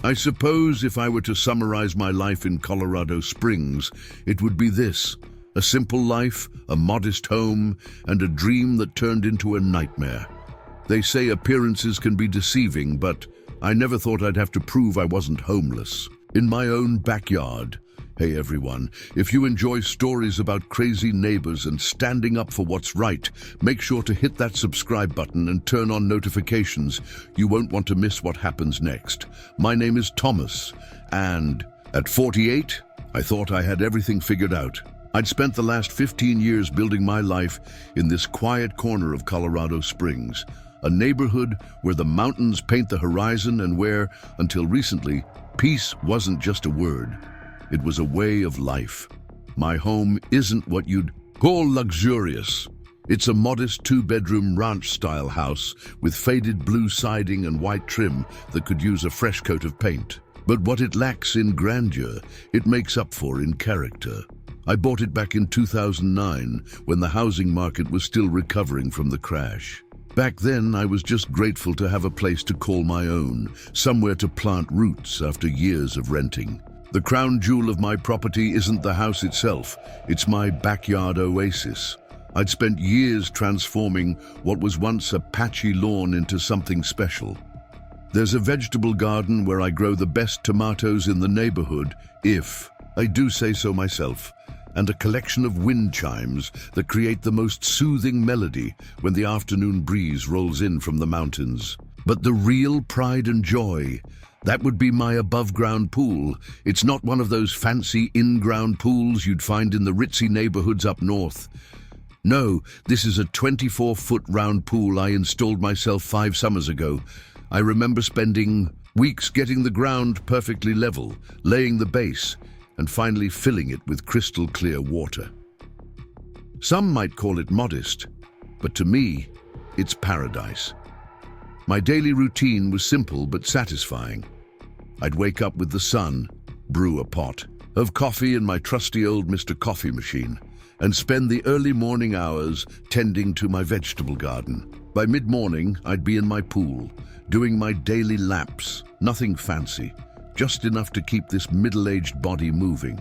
I suppose if I were to summarize my life in Colorado Springs, it would be this: a simple life, a modest home, and a dream that turned into a nightmare. They say appearances can be deceiving, but I never thought I'd have to prove I wasn't homeless. In my own backyard. Hey everyone, if you enjoy stories about crazy neighbors and standing up for what's right, make sure to hit that subscribe button and turn on notifications. You won't want to miss what happens next. My name is Thomas, and at 48, I thought I had everything figured out. I'd spent the last 15 years building my life in this quiet corner of Colorado Springs, a neighborhood where the mountains paint the horizon and where, until recently, peace wasn't just a word. It was a way of life. My home isn't what you'd call luxurious. It's a modest two-bedroom ranch-style house with faded blue siding and white trim that could use a fresh coat of paint. But what it lacks in grandeur, it makes up for in character. I bought it back in 2009 when the housing market was still recovering from the crash. Back then, I was just grateful to have a place to call my own, somewhere to plant roots after years of renting. The crown jewel of my property isn't the house itself, it's my backyard oasis. I'd spent years transforming what was once a patchy lawn into something special. There's a vegetable garden where I grow the best tomatoes in the neighborhood, if I do say so myself, and a collection of wind chimes that create the most soothing melody when the afternoon breeze rolls in from the mountains. But the real pride and joy, that would be my above-ground pool. It's not one of those fancy in-ground pools you'd find in the ritzy neighborhoods up north. No, this is a 24-foot round pool I installed myself 5 summers ago. I remember spending weeks getting the ground perfectly level, laying the base, and finally filling it with crystal clear water. Some might call it modest, but to me, it's paradise. My daily routine was simple but satisfying. I'd wake up with the sun, brew a pot of coffee in my trusty old Mr. Coffee machine, and spend the early morning hours tending to my vegetable garden. By mid-morning, I'd be in my pool, doing my daily laps, nothing fancy, just enough to keep this middle-aged body moving.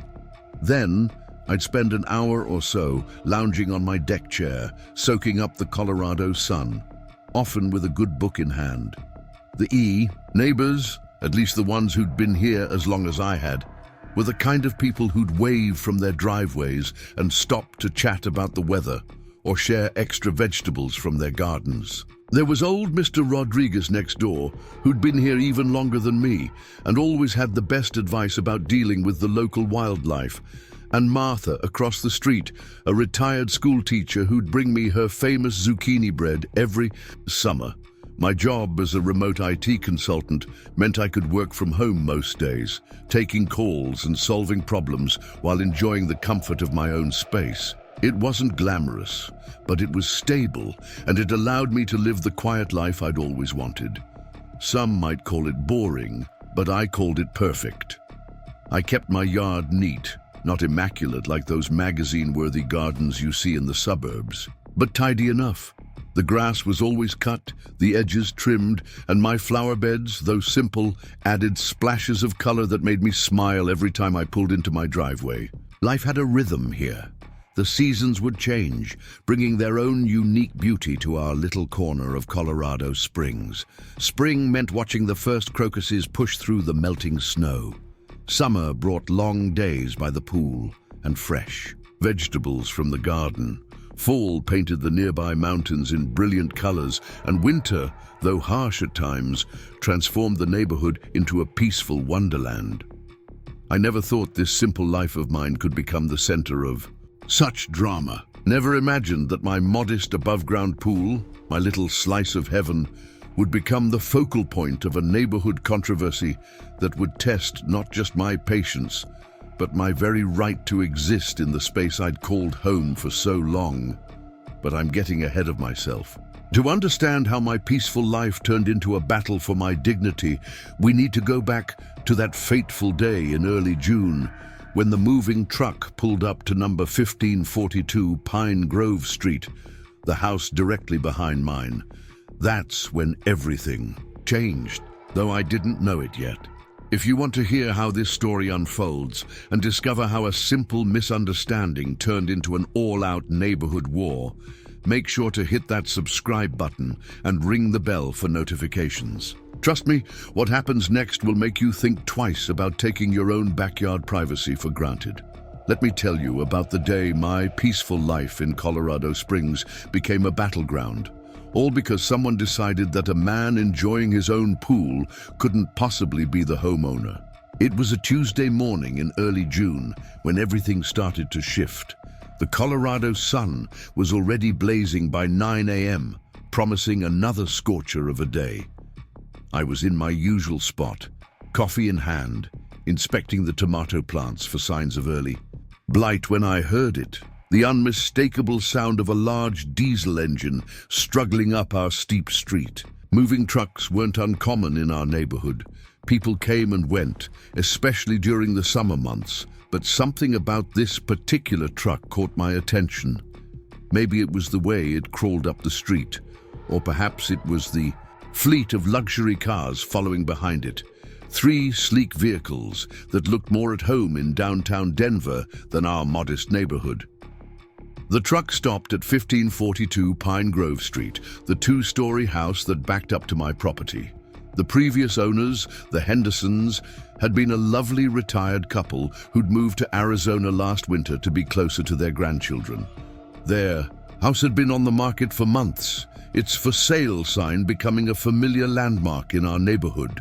Then, I'd spend an hour or so lounging on my deck chair, soaking up the Colorado sun, often with a good book in hand. The neighbors, at least the ones who'd been here as long as I had, were the kind of people who'd wave from their driveways and stop to chat about the weather or share extra vegetables from their gardens. There was old Mr. Rodriguez next door, who'd been here even longer than me and always had the best advice about dealing with the local wildlife, and Martha across the street, a retired school teacher who'd bring me her famous zucchini bread every summer. My job as a remote IT consultant meant I could work from home most days, taking calls and solving problems while enjoying the comfort of my own space. It wasn't glamorous, but it was stable, and it allowed me to live the quiet life I'd always wanted. Some might call it boring, but I called it perfect. I kept my yard neat, not immaculate like those magazine-worthy gardens you see in the suburbs, but tidy enough. The grass was always cut, the edges trimmed, and my flower beds, though simple, added splashes of color that made me smile every time I pulled into my driveway. Life had a rhythm here. The seasons would change, bringing their own unique beauty to our little corner of Colorado Springs. Spring meant watching the first crocuses push through the melting snow. Summer brought long days by the pool and fresh vegetables from the garden. Fall painted the nearby mountains in brilliant colors, and winter, though harsh at times, transformed the neighborhood into a peaceful wonderland. I never thought this simple life of mine could become the center of such drama. Never imagined that my modest above-ground pool, my little slice of heaven, would become the focal point of a neighborhood controversy that would test not just my patience, but my very right to exist in the space I'd called home for so long. But I'm getting ahead of myself. To understand how my peaceful life turned into a battle for my dignity, we need to go back to that fateful day in early June, when the moving truck pulled up to number 1542 Pine Grove Street, the house directly behind mine. That's when everything changed, though I didn't know it yet. If you want to hear how this story unfolds and discover how a simple misunderstanding turned into an all-out neighborhood war, make sure to hit that subscribe button and ring the bell for notifications. Trust me, what happens next will make you think twice about taking your own backyard privacy for granted. Let me tell you about the day my peaceful life in Colorado Springs became a battleground. All because someone decided that a man enjoying his own pool couldn't possibly be the homeowner. It was a Tuesday morning in early June when everything started to shift. The Colorado sun was already blazing by 9 a.m., promising another scorcher of a day. I was in my usual spot, coffee in hand, inspecting the tomato plants for signs of early blight when I heard it. The unmistakable sound of a large diesel engine struggling up our steep street. Moving trucks weren't uncommon in our neighborhood. People came and went, especially during the summer months, but something about this particular truck caught my attention. Maybe it was the way it crawled up the street, or perhaps it was the fleet of luxury cars following behind it. 3 sleek vehicles that looked more at home in downtown Denver than our modest neighborhood. The truck stopped at 1542 Pine Grove Street, the 2-story house that backed up to my property. The previous owners, the Hendersons, had been a lovely retired couple who'd moved to Arizona last winter to be closer to their grandchildren. Their house had been on the market for months, its for sale sign becoming a familiar landmark in our neighborhood.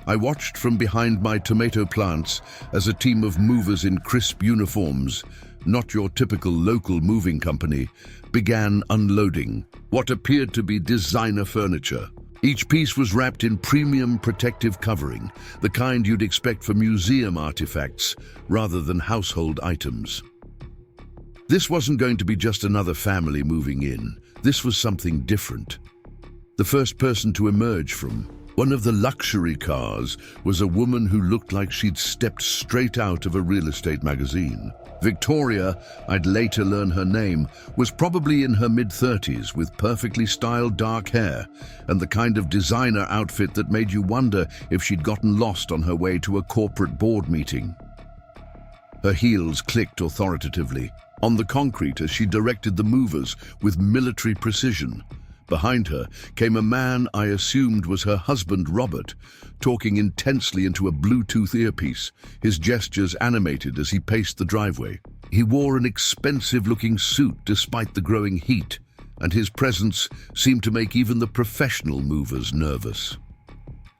I watched from behind my tomato plants as a team of movers in crisp uniforms, not your typical local moving company, began unloading what appeared to be designer furniture. Each piece was wrapped in premium protective covering, the kind you'd expect for museum artifacts rather than household items. This wasn't going to be just another family moving in. This was something different. The first person to emerge from one of the luxury cars was a woman who looked like she'd stepped straight out of a real estate magazine. Victoria, I'd later learn her name, was probably in her mid-30s with perfectly styled dark hair and the kind of designer outfit that made you wonder if she'd gotten lost on her way to a corporate board meeting. Her heels clicked authoritatively on the concrete as she directed the movers with military precision. Behind her came a man I assumed was her husband, Robert, talking intensely into a Bluetooth earpiece, his gestures animated as he paced the driveway. He wore an expensive-looking suit despite the growing heat, and his presence seemed to make even the professional movers nervous.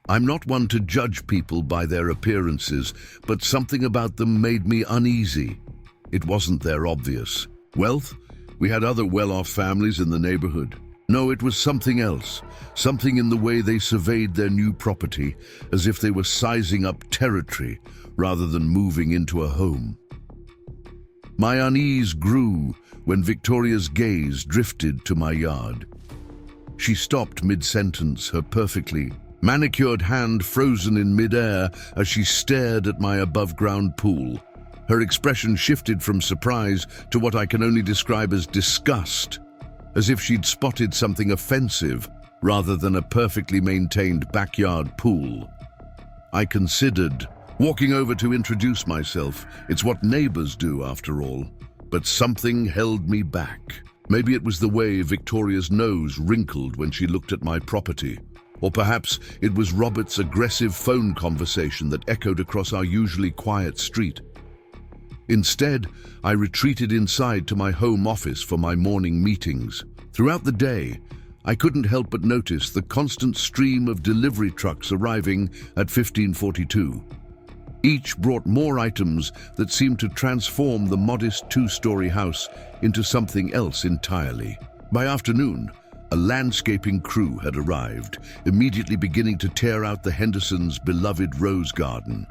I'm not one to judge people by their appearances, but something about them made me uneasy. It wasn't their obvious wealth. We had other well-off families in the neighborhood. No, it was something else, something in the way they surveyed their new property, as if they were sizing up territory rather than moving into a home. My unease grew when Victoria's gaze drifted to my yard. She stopped mid-sentence, her perfectly manicured hand frozen in mid-air as she stared at my above-ground pool. Her expression shifted from surprise to what I can only describe as disgust, as if she'd spotted something offensive rather than a perfectly maintained backyard pool. I considered walking over to introduce myself. It's what neighbors do, after all. But something held me back. Maybe it was the way Victoria's nose wrinkled when she looked at my property. Or perhaps it was Robert's aggressive phone conversation that echoed across our usually quiet street. Instead, I retreated inside to my home office for my morning meetings. Throughout the day, I couldn't help but notice the constant stream of delivery trucks arriving at 1542. Each brought more items that seemed to transform the modest 2-story house into something else entirely. By afternoon, a landscaping crew had arrived, immediately beginning to tear out the Hendersons' beloved rose garden.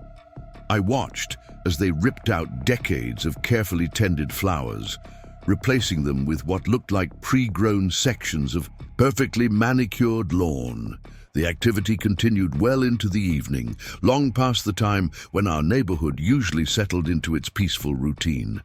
I watched as they ripped out decades of carefully tended flowers, replacing them with what looked like pre-grown sections of perfectly manicured lawn. The activity continued well into the evening, long past the time when our neighborhood usually settled into its peaceful routine.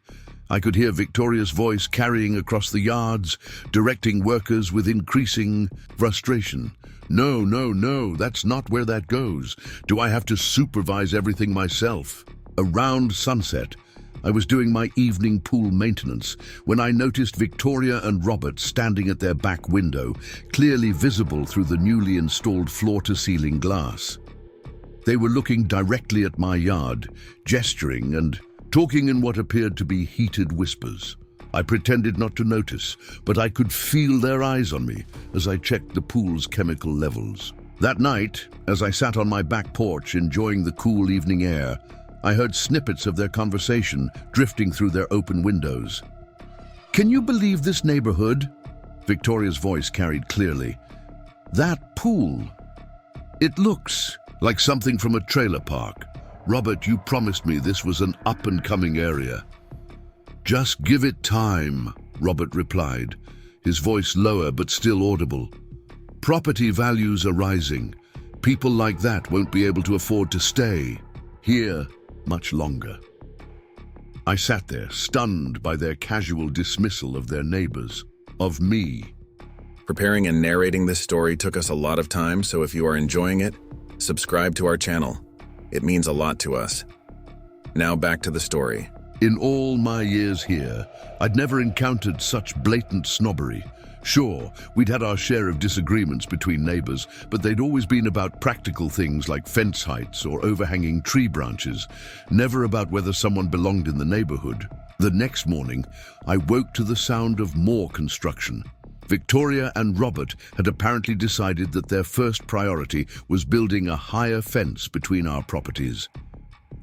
I could hear Victoria's voice carrying across the yards, directing workers with increasing frustration. No, no, no, that's not where that goes. Do I have to supervise everything myself? Around sunset, I was doing my evening pool maintenance when I noticed Victoria and Robert standing at their back window, clearly visible through the newly installed floor-to-ceiling glass. They were looking directly at my yard, gesturing and talking in what appeared to be heated whispers. I pretended not to notice, but I could feel their eyes on me as I checked the pool's chemical levels. That night, as I sat on my back porch enjoying the cool evening air, I heard snippets of their conversation drifting through their open windows. "Can you believe this neighborhood?" Victoria's voice carried clearly. "That pool. It looks like something from a trailer park. Robert, you promised me this was an up-and-coming area." "Just give it time," Robert replied, his voice lower but still audible. "Property values are rising. People like that won't be able to afford to stay here much longer." I sat there, stunned by their casual dismissal of their neighbors, of me. Preparing and narrating this story took us a lot of time, so if you are enjoying it, subscribe to our channel. It means a lot to us. Now back to the story. In all my years here, I'd never encountered such blatant snobbery. Sure, we'd had our share of disagreements between neighbors, but they'd always been about practical things like fence heights or overhanging tree branches, never about whether someone belonged in the neighborhood. The next morning, I woke to the sound of more construction. Victoria and Robert had apparently decided that their first priority was building a higher fence between our properties.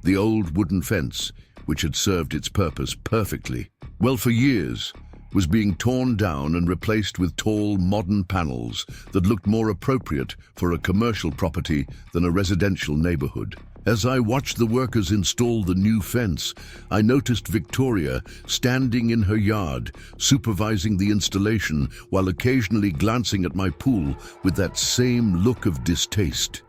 The old wooden fence, which had served its purpose perfectly, well, for years, was being torn down and replaced with tall, modern panels that looked more appropriate for a commercial property than a residential neighborhood. As I watched the workers install the new fence, I noticed Victoria standing in her yard, supervising the installation while occasionally glancing at my pool with that same look of distaste.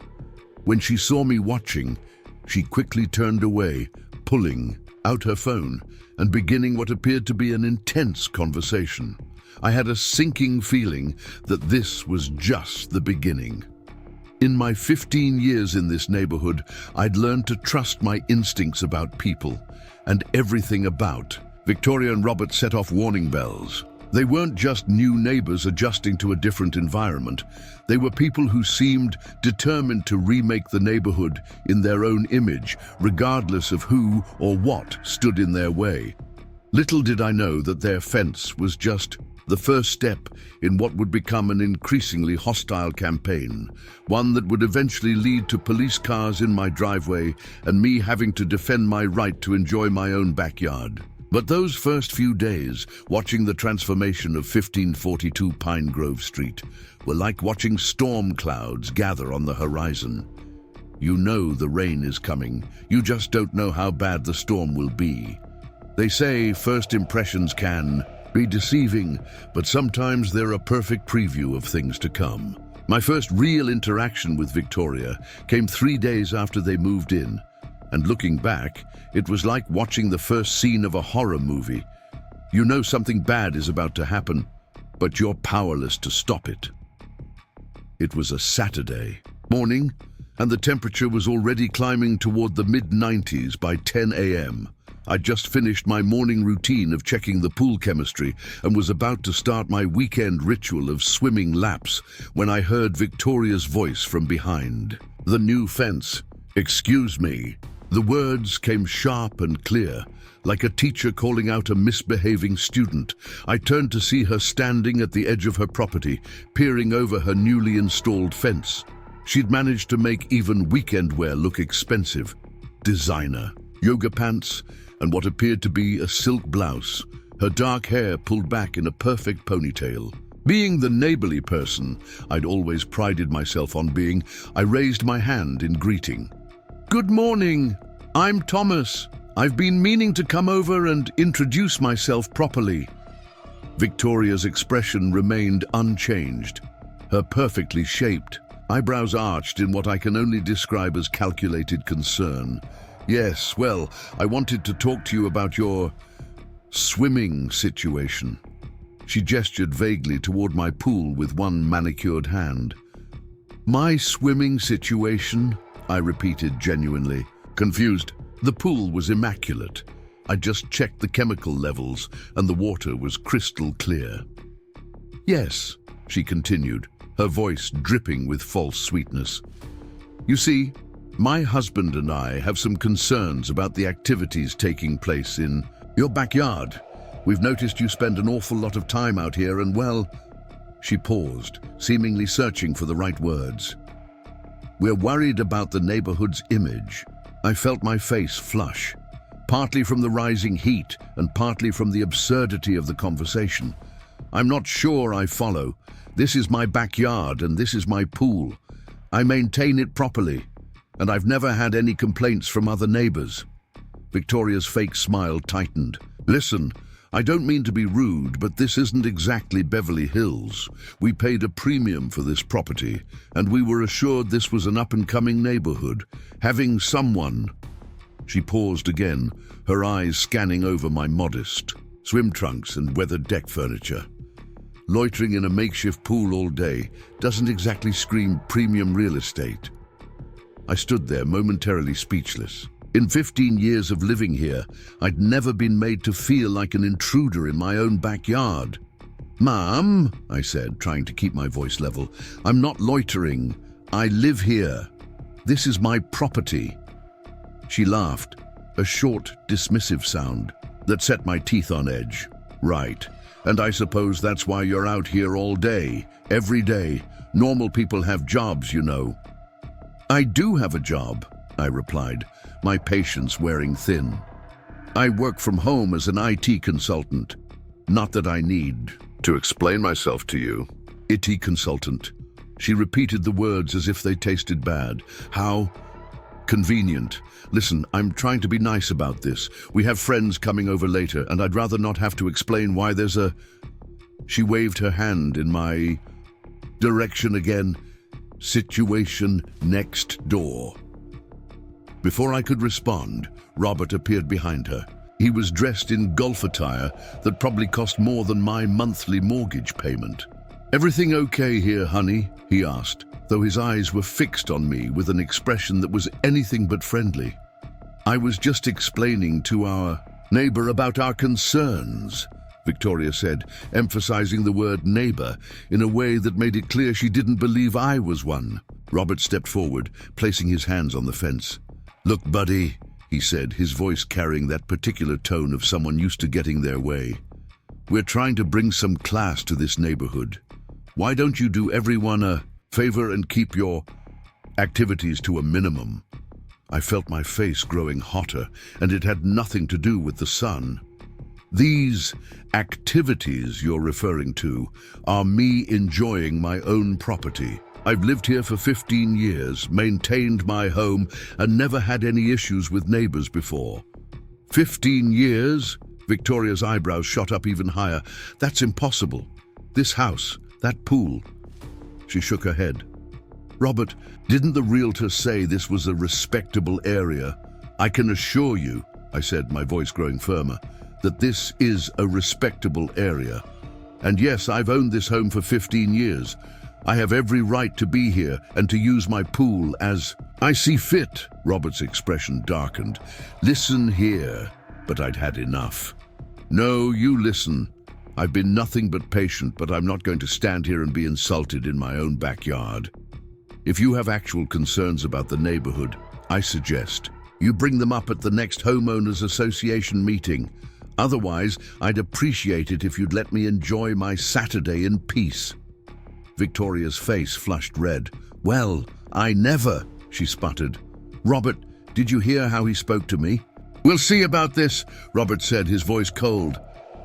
When she saw me watching, she quickly turned away, pulling out her phone and beginning what appeared to be an intense conversation. I had a sinking feeling that this was just the beginning. In my 15 years in this neighborhood, I'd learned to trust my instincts about people and everything about. Victoria and Robert set off warning bells. They weren't just new neighbors adjusting to a different environment. They were people who seemed determined to remake the neighborhood in their own image, regardless of who or what stood in their way. Little did I know that their fence was just the first step in what would become an increasingly hostile campaign, one that would eventually lead to police cars in my driveway and me having to defend my right to enjoy my own backyard. But those first few days, watching the transformation of 1542 Pine Grove Street, were like watching storm clouds gather on the horizon. You know the rain is coming, you just don't know how bad the storm will be. They say first impressions can be deceiving, but sometimes they're a perfect preview of things to come. My first real interaction with Victoria came 3 days after they moved in. And looking back, it was like watching the first scene of a horror movie. You know something bad is about to happen, but you're powerless to stop it. It was a Saturday morning, and the temperature was already climbing toward the mid-90s by 10 a.m. I'd just finished my morning routine of checking the pool chemistry and was about to start my weekend ritual of swimming laps when I heard Victoria's voice from behind. "The new fence. Excuse me." The words came sharp and clear, like a teacher calling out a misbehaving student. I turned to see her standing at the edge of her property, peering over her newly installed fence. She'd managed to make even weekend wear look expensive. Designer, yoga pants, and what appeared to be a silk blouse, her dark hair pulled back in a perfect ponytail. Being the neighborly person I'd always prided myself on being, I raised my hand in greeting. "Good morning. I'm Thomas. I've been meaning to come over and introduce myself properly." Victoria's expression remained unchanged, her perfectly shaped eyebrows arched in what I can only describe as calculated concern. "Yes, well, I wanted to talk to you about your swimming situation. She gestured vaguely toward my pool with one manicured hand. My swimming situation? I repeated genuinely, confused. The pool was immaculate. I just checked the chemical levels and the water was crystal clear. Yes, she continued, her voice dripping with false sweetness. You see, my husband and I have some concerns about the activities taking place in your backyard. We've noticed you spend an awful lot of time out here and, well, she paused, seemingly searching for the right words. We're worried about the neighborhood's image. I felt my face flush, partly from the rising heat and partly from the absurdity of the conversation. I'm not sure I follow. This is my backyard and this is my pool. I maintain it properly, and I've never had any complaints from other neighbors. Victoria's fake smile tightened. Listen, I don't mean to be rude, but this isn't exactly Beverly Hills. We paid a premium for this property, and we were assured this was an up-and-coming neighborhood. Having someone... She paused again, her eyes scanning over my modest swim trunks and weathered deck furniture. Loitering in a makeshift pool all day doesn't exactly scream premium real estate. I stood there momentarily speechless. In 15 years of living here, I'd never been made to feel like an intruder in my own backyard. Mom, I said, trying to keep my voice level, I'm not loitering. I live here. This is my property. She laughed, a short, dismissive sound that set my teeth on edge. Right. And I suppose that's why you're out here all day, every day. Normal people have jobs, you know. I do have a job, I replied, my patience wearing thin. I work from home as an IT consultant. Not that I need to explain myself to you. IT consultant. She repeated the words as if they tasted bad. How convenient. Listen, I'm trying to be nice about this. We have friends coming over later, and I'd rather not have to explain why there's a... She waved her hand in my direction again. Situation next door. Before I could respond, Robert appeared behind her. He was dressed in golf attire that probably cost more than my monthly mortgage payment. Everything okay here, honey? He asked, though his eyes were fixed on me with an expression that was anything but friendly. I was just explaining to our neighbor about our concerns, Victoria said, emphasizing the word neighbor in a way that made it clear she didn't believe I was one. Robert stepped forward, placing his hands on the fence. Look, buddy, he said, his voice carrying that particular tone of someone used to getting their way. We're trying to bring some class to this neighborhood. Why don't you do everyone a favor and keep your activities to a minimum? I felt my face growing hotter, and it had nothing to do with the sun. These activities you're referring to are me enjoying my own property. I've lived here for 15 years, maintained my home, and never had any issues with neighbors before. 15 years? Victoria's eyebrows shot up even higher. That's impossible. This house, that pool. She shook her head. Robert, didn't the realtor say this was a respectable area? I can assure you, I said, my voice growing firmer, that this is a respectable area. And yes, I've owned this home for 15 years. I have every right to be here and to use my pool as I see fit. Robert's expression darkened. Listen here, but I'd had enough. No, you listen. I've been nothing but patient, but I'm not going to stand here and be insulted in my own backyard. If you have actual concerns about the neighborhood, I suggest you bring them up at the next homeowners association meeting. Otherwise, I'd appreciate it if you'd let me enjoy my Saturday in peace. Victoria's face flushed red. Well, I never, she sputtered. Robert, did you hear how he spoke to me? We'll see about this, Robert said, his voice cold.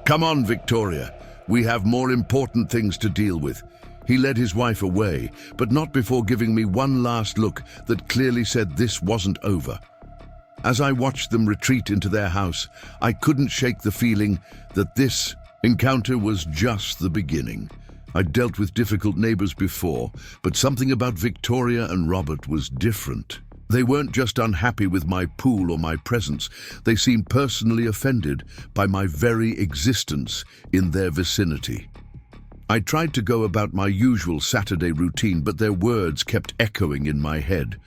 Come on, Victoria. We have more important things to deal with. He led his wife away, but not before giving me one last look that clearly said this wasn't over. As I watched them retreat into their house, I couldn't shake the feeling that this encounter was just the beginning. I'd dealt with difficult neighbors before, but something about Victoria and Robert was different. They weren't just unhappy with my pool or my presence, they seemed personally offended by my very existence in their vicinity. I tried to go about my usual Saturday routine, but their words kept echoing in my head.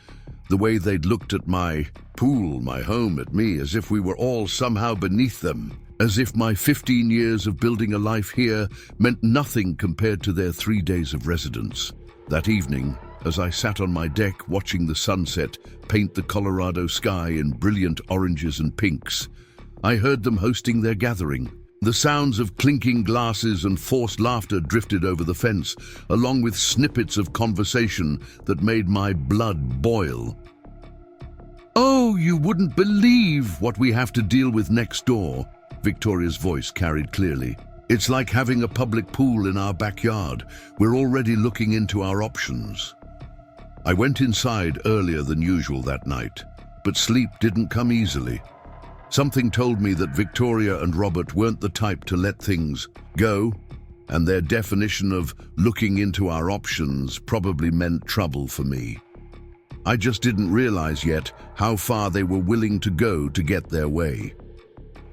The way they'd looked at my pool, my home, at me, as if we were all somehow beneath them. As if my 15 years of building a life here meant nothing compared to their 3 days of residence. That evening, as I sat on my deck watching the sunset paint the Colorado sky in brilliant oranges and pinks, I heard them hosting their gathering. The sounds of clinking glasses and forced laughter drifted over the fence, along with snippets of conversation that made my blood boil. "Oh, you wouldn't believe what we have to deal with next door," Victoria's voice carried clearly. "It's like having a public pool in our backyard. We're already looking into our options." I went inside earlier than usual that night, but sleep didn't come easily. Something told me that Victoria and Robert weren't the type to let things go, and their definition of looking into our options probably meant trouble for me. I just didn't realize yet how far they were willing to go to get their way.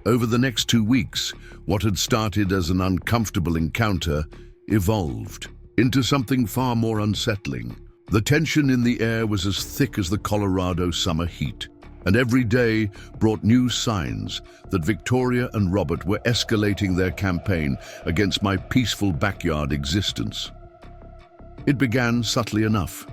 Over the next 2 weeks, what had started as an uncomfortable encounter evolved into something far more unsettling. The tension in the air was as thick as the Colorado summer heat, and every day brought new signs that Victoria and Robert were escalating their campaign against my peaceful backyard existence. It began subtly enough.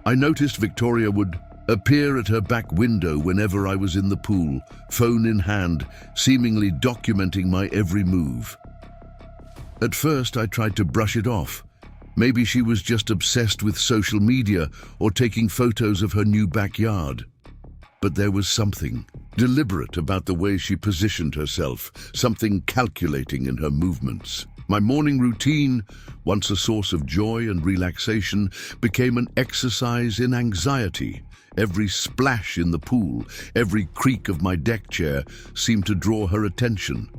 I noticed Victoria would appear at her back window whenever I was in the pool, phone in hand, seemingly documenting my every move. At first, I tried to brush it off. Maybe she was just obsessed with social media or taking photos of her new backyard. But there was something deliberate about the way she positioned herself, something calculating in her movements. My morning routine, once a source of joy and relaxation, became an exercise in anxiety. Every splash in the pool, every creak of my deck chair seemed to draw her attention.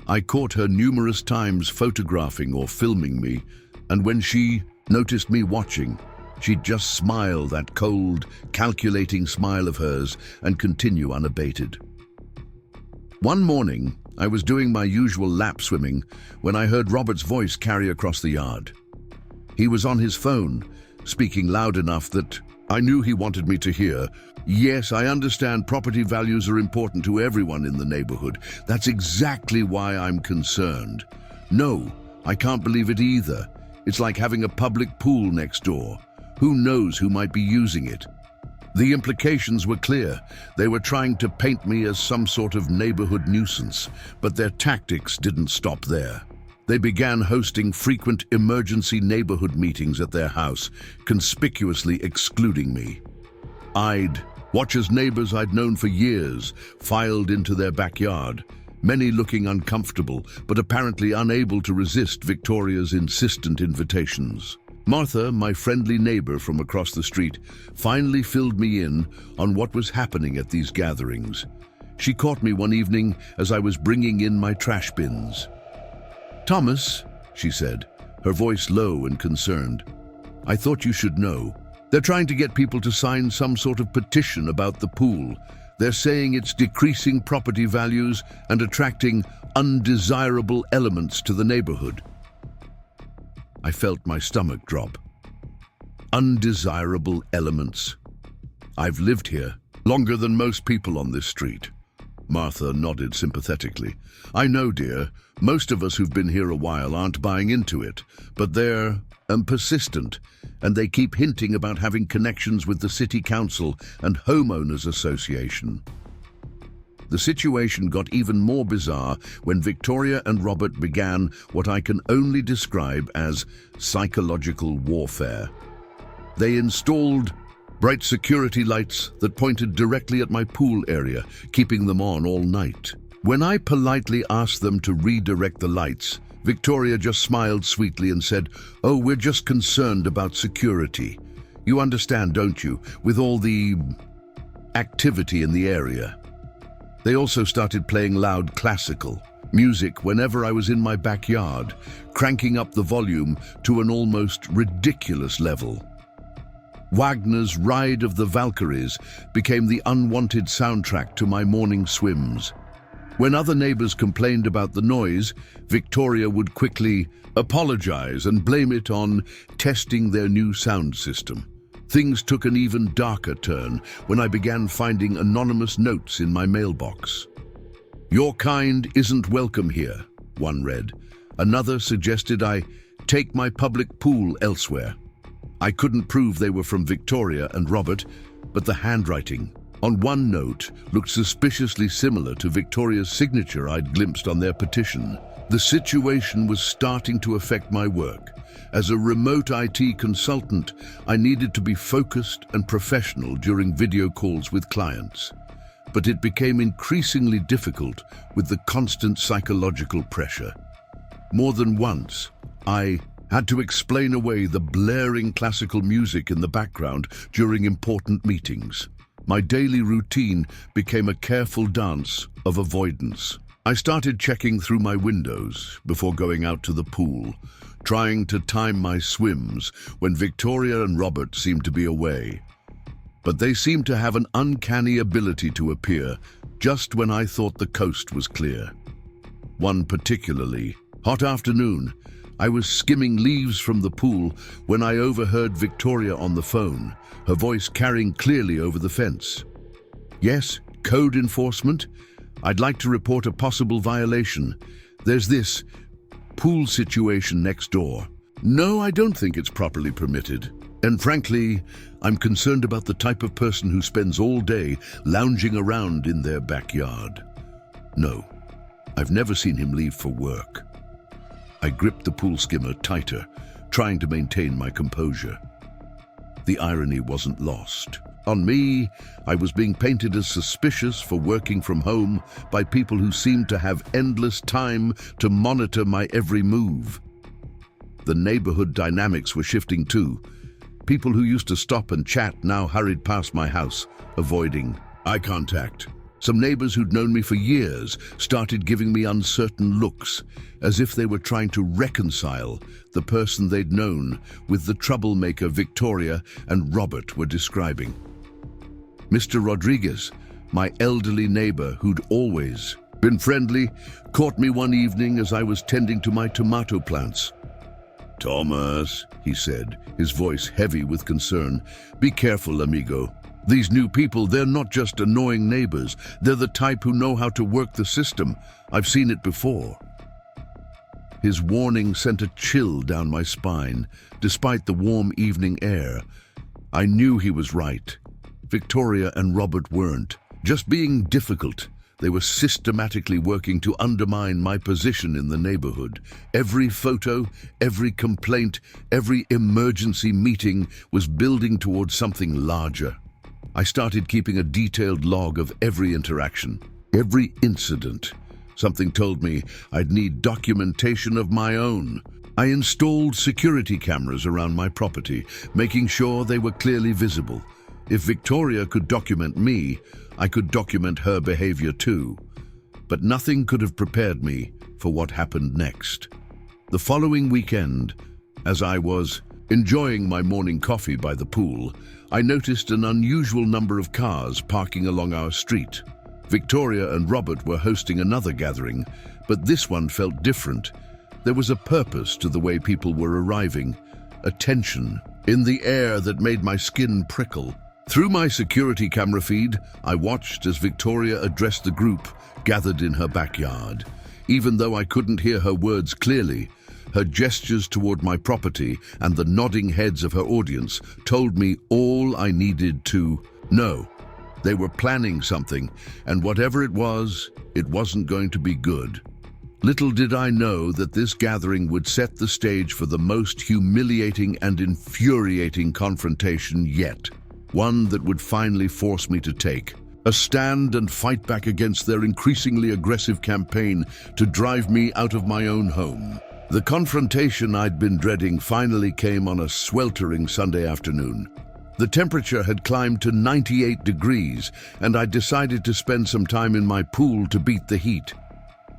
I caught her numerous times photographing or filming me, and when she noticed me watching, she'd just smile, that cold, calculating smile of hers, and continue unabated. One morning, I was doing my usual lap swimming when I heard Robert's voice carry across the yard. He was on his phone, speaking loud enough that I knew he wanted me to hear. "Yes, I understand property values are important to everyone in the neighborhood. That's exactly why I'm concerned. No, I can't believe it either. It's like having a public pool next door. Who knows who might be using it?" The implications were clear. They were trying to paint me as some sort of neighborhood nuisance, but their tactics didn't stop there. They began hosting frequent emergency neighborhood meetings at their house, conspicuously excluding me. I'd watch as neighbors I'd known for years filed into their backyard, many looking uncomfortable, but apparently unable to resist Victoria's insistent invitations. Martha, my friendly neighbor from across the street, finally filled me in on what was happening at these gatherings. She caught me one evening as I was bringing in my trash bins. "Thomas," she said, her voice low and concerned, "I thought you should know. They're trying to get people to sign some sort of petition about the pool. They're saying it's decreasing property values and attracting undesirable elements to the neighborhood." I felt my stomach drop. Undesirable elements. I've lived here longer than most people on this street. Martha nodded sympathetically. "I know, dear. Most of us who've been here a while aren't buying into it, but they're persistent, and they keep hinting about having connections with the city council and homeowners association." The situation got even more bizarre when Victoria and Robert began what I can only describe as psychological warfare. They installed bright security lights that pointed directly at my pool area, keeping them on all night. When I politely asked them to redirect the lights, Victoria just smiled sweetly and said, "Oh, we're just concerned about security. You understand, don't you, with all the activity in the area." They also started playing loud classical music whenever I was in my backyard, cranking up the volume to an almost ridiculous level. Wagner's Ride of the Valkyries became the unwanted soundtrack to my morning swims. When other neighbors complained about the noise, Victoria would quickly apologize and blame it on testing their new sound system. Things took an even darker turn when I began finding anonymous notes in my mailbox. "Your kind isn't welcome here," one read. Another suggested I take my public pool elsewhere. I couldn't prove they were from Victoria and Robert, but the handwriting on one note looked suspiciously similar to Victoria's signature I'd glimpsed on their petition. The situation was starting to affect my work. As a remote IT consultant, I needed to be focused and professional during video calls with clients. But it became increasingly difficult with the constant psychological pressure. More than once, I had to explain away the blaring classical music in the background during important meetings. My daily routine became a careful dance of avoidance. I started checking through my windows before going out to the pool, trying to time my swims when Victoria and Robert seemed to be away. But they seemed to have an uncanny ability to appear just when I thought the coast was clear. One particularly hot afternoon, I was skimming leaves from the pool when I overheard Victoria on the phone, her voice carrying clearly over the fence. "Yes, code enforcement? I'd like to report a possible violation. There's this pool situation next door. No, I don't think it's properly permitted. And frankly, I'm concerned about the type of person who spends all day lounging around in their backyard. No, I've never seen him leave for work." I gripped the pool skimmer tighter, trying to maintain my composure. The irony wasn't lost. On me, I was being painted as suspicious for working from home by people who seemed to have endless time to monitor my every move. The neighborhood dynamics were shifting too. People who used to stop and chat now hurried past my house, avoiding eye contact. Some neighbors who'd known me for years started giving me uncertain looks, as if they were trying to reconcile the person they'd known with the troublemaker Victoria and Robert were describing. Mr. Rodriguez, my elderly neighbor who'd always been friendly, caught me one evening as I was tending to my tomato plants. "Thomas," he said, his voice heavy with concern, "be careful, amigo. These new people, they're not just annoying neighbors. They're the type who know how to work the system. I've seen it before." His warning sent a chill down my spine, despite the warm evening air. I knew he was right. Victoria and Robert weren't just being difficult. They were systematically working to undermine my position in the neighborhood. Every photo, every complaint, every emergency meeting was building towards something larger. I started keeping a detailed log of every interaction, every incident. Something told me I'd need documentation of my own. I installed security cameras around my property, making sure they were clearly visible. If Victoria could document me, I could document her behavior too. But nothing could have prepared me for what happened next. The following weekend, as I was enjoying my morning coffee by the pool, I noticed an unusual number of cars parking along our street. Victoria and Robert were hosting another gathering, but this one felt different. There was a purpose to the way people were arriving, a tension in the air that made my skin prickle. Through my security camera feed, I watched as Victoria addressed the group gathered in her backyard. Even though I couldn't hear her words clearly, her gestures toward my property and the nodding heads of her audience told me all I needed to know. They were planning something, and whatever it wasn't going to be good. Little did I know that this gathering would set the stage for the most humiliating and infuriating confrontation yet. One that would finally force me to take a stand and fight back against their increasingly aggressive campaign to drive me out of my own home. The confrontation I'd been dreading finally came on a sweltering Sunday afternoon. The temperature had climbed to 98 degrees, and I decided to spend some time in my pool to beat the heat.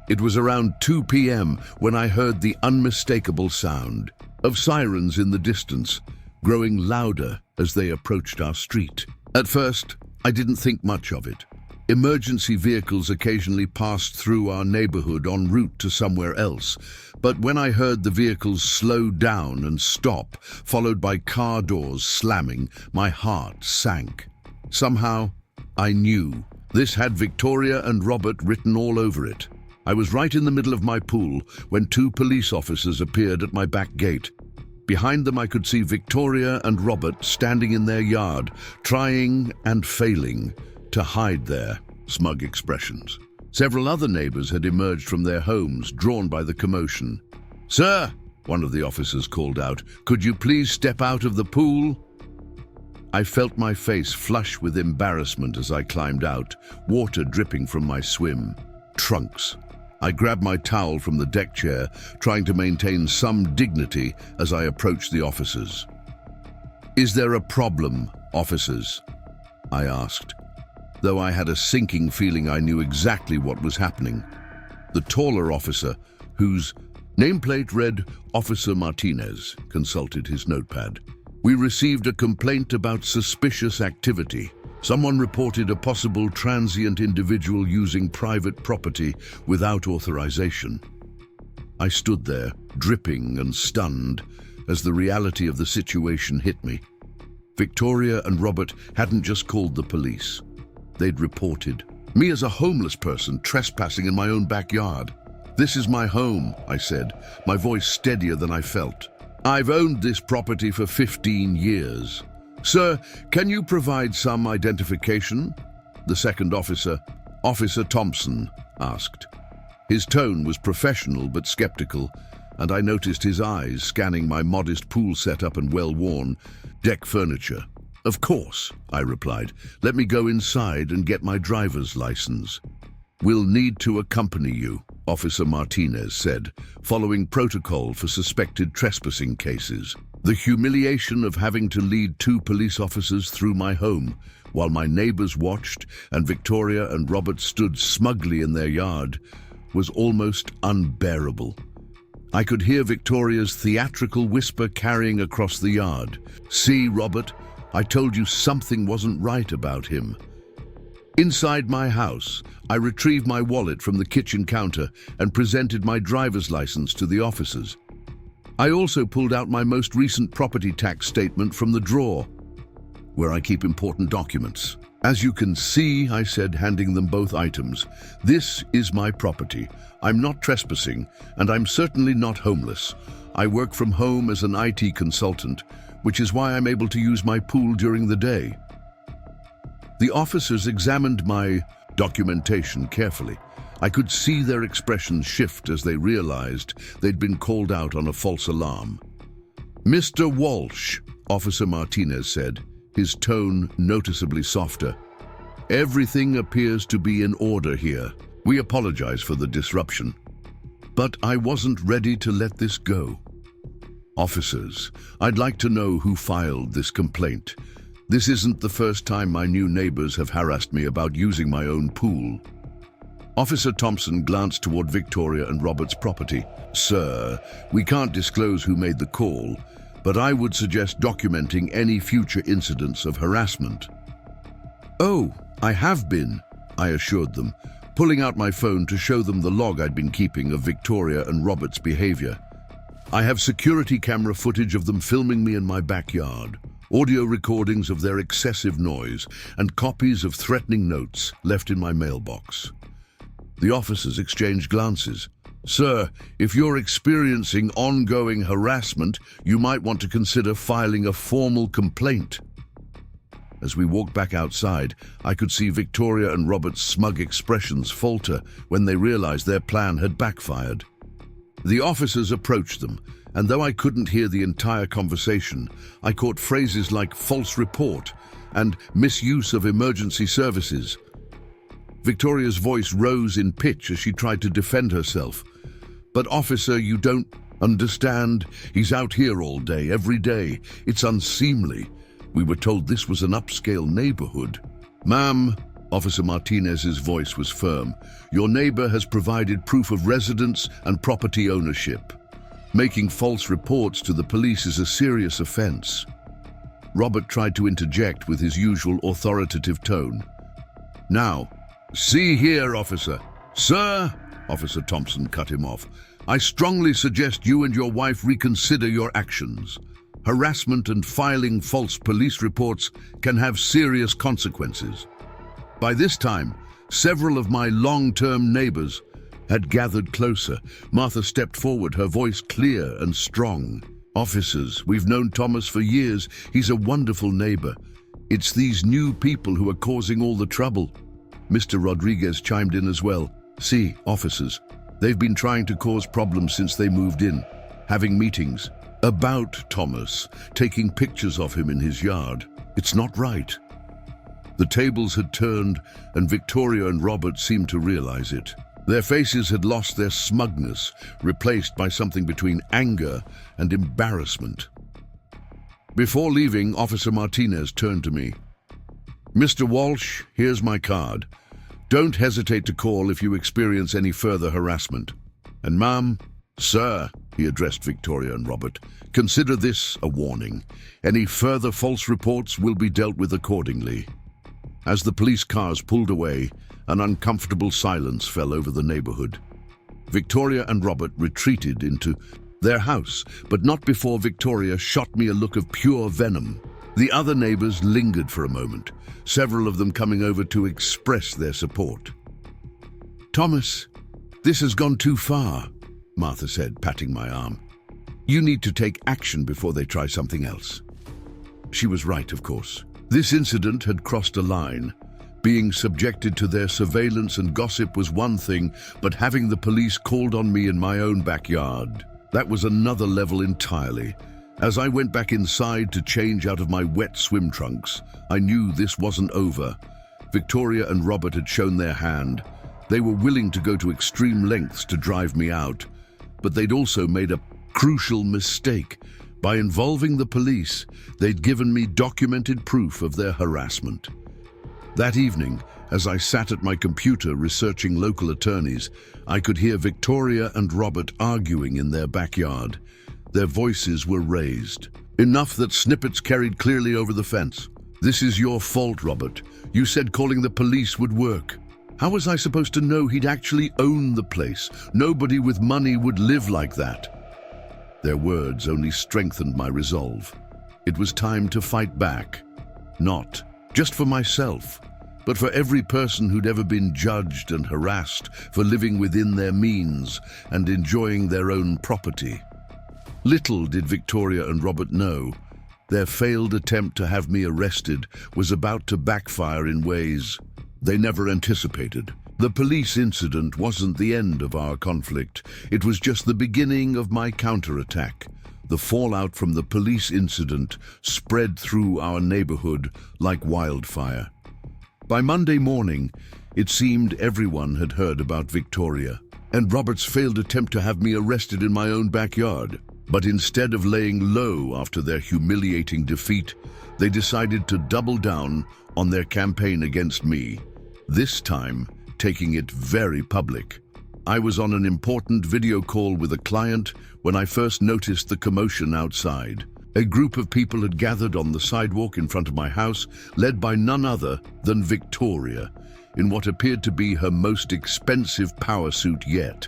It was around 2 p.m. when I heard the unmistakable sound of sirens in the distance, growing louder as they approached our street. At first, I didn't think much of it. Emergency vehicles occasionally passed through our neighborhood en route to somewhere else, but when I heard the vehicles slow down and stop, followed by car doors slamming, my heart sank. Somehow, I knew. This had Victoria and Robert written all over it. I was right in the middle of my pool when two police officers appeared at my back gate. Behind them I could see Victoria and Robert standing in their yard, trying and failing to hide their smug expressions. Several other neighbors had emerged from their homes, drawn by the commotion. "Sir," one of the officers called out, "could you please step out of the pool?" I felt my face flush with embarrassment as I climbed out, water dripping from my swim trunks. I grabbed my towel from the deck chair, trying to maintain some dignity as I approached the officers. "Is there a problem, officers?" I asked, though I had a sinking feeling I knew exactly what was happening. The taller officer, whose nameplate read Officer Martinez, consulted his notepad. "We received a complaint about suspicious activity. Someone reported a possible transient individual using private property without authorization." I stood there, dripping and stunned, as the reality of the situation hit me. Victoria and Robert hadn't just called the police. They'd reported me as a homeless person trespassing in my own backyard. "This is my home," I said, my voice steadier than I felt. "I've owned this property for 15 years. Sir, can you provide some identification?" The second officer, Officer Thompson, asked. His tone was professional but skeptical, and I noticed his eyes scanning my modest pool setup and well-worn deck furniture. "Of course," I replied. "Let me go inside and get my driver's license." "We'll need to accompany you," Officer Martinez said, following protocol for suspected trespassing cases. The humiliation of having to lead two police officers through my home, while my neighbors watched and Victoria and Robert stood smugly in their yard, was almost unbearable. I could hear Victoria's theatrical whisper carrying across the yard. "See, Robert, I told you something wasn't right about him." Inside my house, I retrieved my wallet from the kitchen counter and presented my driver's license to the officers. I also pulled out my most recent property tax statement from the drawer, where I keep important documents. "As you can see," I said, handing them both items, "this is my property. I'm not trespassing, and I'm certainly not homeless. I work from home as an IT consultant, which is why I'm able to use my pool during the day." The officers examined my documentation carefully. I could see their expressions shift as they realized they'd been called out on a false alarm. "Mr. Walsh," Officer Martinez said, his tone noticeably softer, "everything appears to be in order here. We apologize for the disruption." But I wasn't ready to let this go. "Officers, I'd like to know who filed this complaint. This isn't the first time my new neighbors have harassed me about using my own pool." Officer Thompson glanced toward Victoria and Robert's property. "Sir, we can't disclose who made the call, but I would suggest documenting any future incidents of harassment." "Oh, I have been," I assured them, pulling out my phone to show them the log I'd been keeping of Victoria and Robert's behavior. "I have security camera footage of them filming me in my backyard, audio recordings of their excessive noise, and copies of threatening notes left in my mailbox." The officers exchanged glances. "Sir, if you're experiencing ongoing harassment, you might want to consider filing a formal complaint." As we walked back outside, I could see Victoria and Robert's smug expressions falter when they realized their plan had backfired. The officers approached them, and though I couldn't hear the entire conversation, I caught phrases like false report and misuse of emergency services. Victoria's voice rose in pitch as she tried to defend herself. "But officer, you don't understand. He's out here all day, every day. It's unseemly. We were told this was an upscale neighborhood." "Ma'am," Officer Martinez's voice was firm, "your neighbor has provided proof of residence and property ownership. Making false reports to the police is a serious offense." Robert tried to interject with his usual authoritative tone. "Now, see here, officer." "Sir," Officer Thompson cut him off, "I strongly suggest you and your wife reconsider your actions. Harassment and filing false police reports can have serious consequences." By this time, several of my long-term neighbors had gathered closer. Martha stepped forward, her voice clear and strong. "Officers, we've known Thomas for years. He's a wonderful neighbor. It's these new people who are causing all the trouble." Mr. Rodriguez chimed in as well. "See, officers, they've been trying to cause problems since they moved in, having meetings about Thomas, taking pictures of him in his yard. It's not right." The tables had turned, and Victoria and Robert seemed to realize it. Their faces had lost their smugness, replaced by something between anger and embarrassment. Before leaving, Officer Martinez turned to me. "Mr. Walsh, here's my card. Don't hesitate to call if you experience any further harassment. And ma'am, sir," he addressed Victoria and Robert, "consider this a warning. Any further false reports will be dealt with accordingly." As the police cars pulled away, an uncomfortable silence fell over the neighborhood. Victoria and Robert retreated into their house, but not before Victoria shot me a look of pure venom. The other neighbors lingered for a moment, several of them coming over to express their support. "Thomas, this has gone too far," Martha said, patting my arm. "You need to take action before they try something else." She was right, of course. This incident had crossed a line. Being subjected to their surveillance and gossip was one thing, but having the police called on me in my own backyard, that was another level entirely. As I went back inside to change out of my wet swim trunks, I knew this wasn't over. Victoria and Robert had shown their hand. They were willing to go to extreme lengths to drive me out, but they'd also made a crucial mistake. By involving the police, they'd given me documented proof of their harassment. That evening, as I sat at my computer researching local attorneys, I could hear Victoria and Robert arguing in their backyard. Their voices were raised, enough that snippets carried clearly over the fence. "This is your fault, Robert. You said calling the police would work. How was I supposed to know he'd actually own the place? Nobody with money would live like that." Their words only strengthened my resolve. It was time to fight back. Not just for myself, but for every person who'd ever been judged and harassed for living within their means and enjoying their own property. Little did Victoria and Robert know, their failed attempt to have me arrested was about to backfire in ways they never anticipated. The police incident wasn't the end of our conflict. It was just the beginning of my counterattack. The fallout from the police incident spread through our neighborhood like wildfire. By Monday morning, it seemed everyone had heard about Victoria and Robert's failed attempt to have me arrested in my own backyard. But instead of laying low after their humiliating defeat, they decided to double down on their campaign against me, this time taking it very public. I was on an important video call with a client when I first noticed the commotion outside. A group of people had gathered on the sidewalk in front of my house, led by none other than Victoria, in what appeared to be her most expensive power suit yet.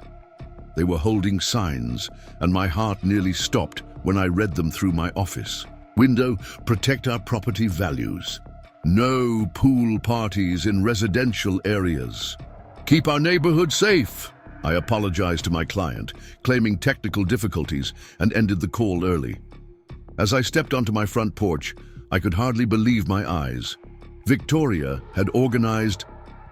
They were holding signs, and my heart nearly stopped when I read them through my office. Window, protect our property values. No pool parties in residential areas. Keep our neighborhood safe. I apologized to my client, claiming technical difficulties, and ended the call early. As I stepped onto my front porch, I could hardly believe my eyes. Victoria had organized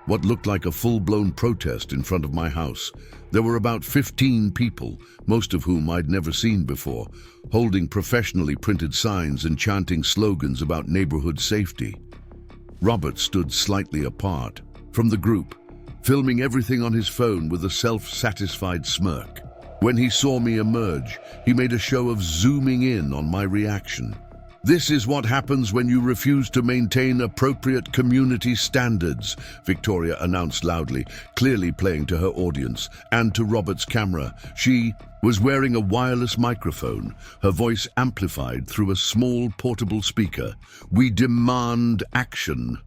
what looked like a full-blown protest in front of my house. There were about 15 people, most of whom I'd never seen before, holding professionally printed signs and chanting slogans about neighborhood safety. Robert stood slightly apart from the group, filming everything on his phone with a self-satisfied smirk. When he saw me emerge, he made a show of zooming in on my reaction. This is what happens when you refuse to maintain appropriate community standards, Victoria announced loudly, clearly playing to her audience and to Robert's camera. She was wearing a wireless microphone, her voice amplified through a small portable speaker. We demand action.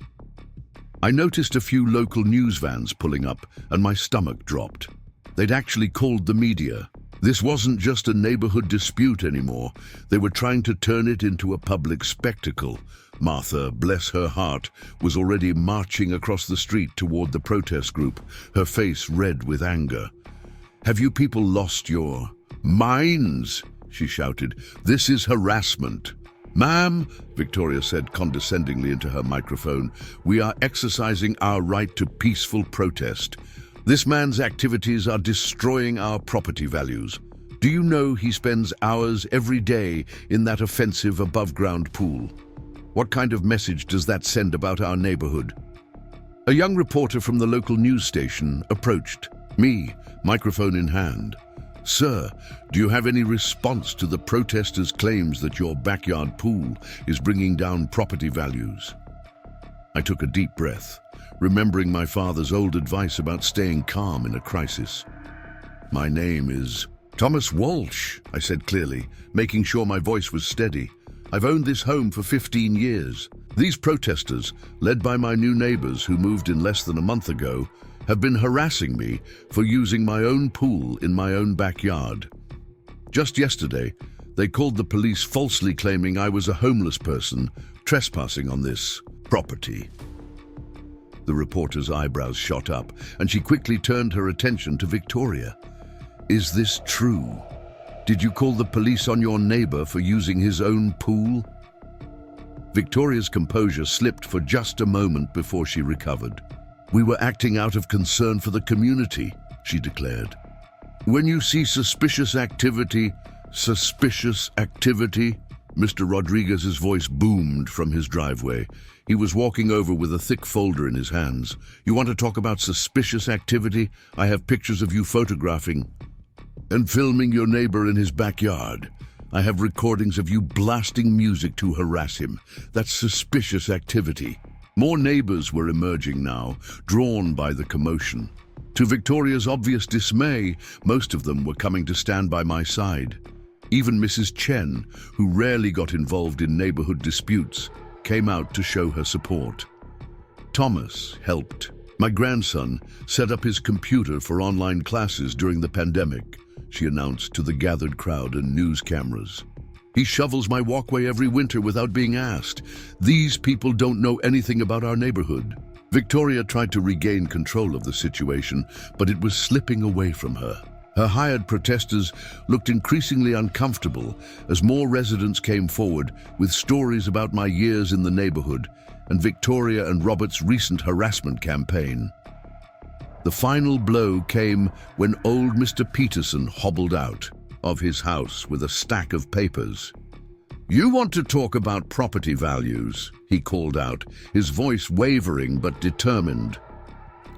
I noticed a few local news vans pulling up, and my stomach dropped. They'd actually called the media. This wasn't just a neighborhood dispute anymore. They were trying to turn it into a public spectacle. Martha, bless her heart, was already marching across the street toward the protest group, her face red with anger. "Have you people lost your minds?" she shouted. "This is harassment." "Ma'am," Victoria said condescendingly into her microphone, "we are exercising our right to peaceful protest. This man's activities are destroying our property values. Do you know he spends hours every day in that offensive above-ground pool? What kind of message does that send about our neighborhood?" A young reporter from the local news station approached me, microphone in hand. "Sir, do you have any response to the protesters' claims that your backyard pool is bringing down property values?" I took a deep breath, remembering my father's old advice about staying calm in a crisis. "My name is Thomas Walsh," I said clearly, making sure my voice was steady. "I've owned this home for 15 years. These protesters, led by my new neighbors who moved in less than a month ago, have been harassing me for using my own pool in my own backyard. Just yesterday, they called the police falsely claiming I was a homeless person trespassing on this property." The reporter's eyebrows shot up, and she quickly turned her attention to Victoria. "Is this true? Did you call the police on your neighbor for using his own pool?" Victoria's composure slipped for just a moment before she recovered. "We were acting out of concern for the community," she declared. "When you see suspicious activity, Mr. Rodriguez's voice boomed from his driveway. He was walking over with a thick folder in his hands. "You want to talk about suspicious activity? I have pictures of you photographing and filming your neighbor in his backyard. I have recordings of you blasting music to harass him. That's suspicious activity." More neighbors were emerging now, drawn by the commotion. To Victoria's obvious dismay, most of them were coming to stand by my side. Even Mrs. Chen, who rarely got involved in neighborhood disputes, came out to show her support. Thomas helped. My grandson set up his computer for online classes during the pandemic, she announced to the gathered crowd and news cameras. "He shovels my walkway every winter without being asked. These people don't know anything about our neighborhood." Victoria tried to regain control of the situation, but it was slipping away from her. Her hired protesters looked increasingly uncomfortable as more residents came forward with stories about my years in the neighborhood and Victoria and Robert's recent harassment campaign. The final blow came when old Mr. Peterson hobbled out of his house with a stack of papers. "You want to talk about property values?" he called out, his voice wavering but determined.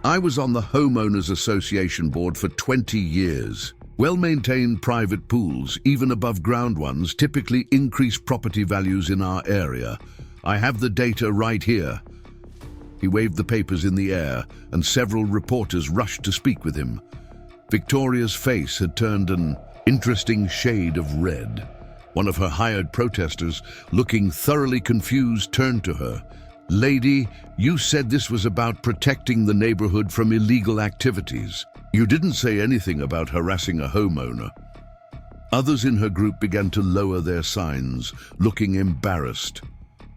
"I was on the Homeowners Association board for 20 years. Well-maintained private pools, even above-ground ones, typically increase property values in our area. I have the data right here." He waved the papers in the air, and several reporters rushed to speak with him. Victoria's face had turned an interesting shade of red. One of her hired protesters, looking thoroughly confused, turned to her. "Lady, you said this was about protecting the neighborhood from illegal activities. You didn't say anything about harassing a homeowner." Others in her group began to lower their signs, looking embarrassed.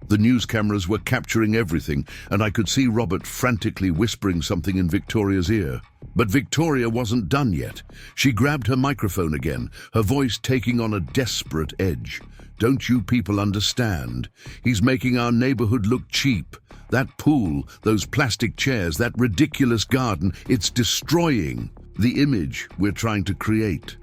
The news cameras were capturing everything, and I could see Robert frantically whispering something in Victoria's ear. But Victoria wasn't done yet. She grabbed her microphone again, her voice taking on a desperate edge. "Don't you people understand? He's making our neighborhood look cheap. That pool, those plastic chairs, that ridiculous garden, it's destroying the image we're trying to create."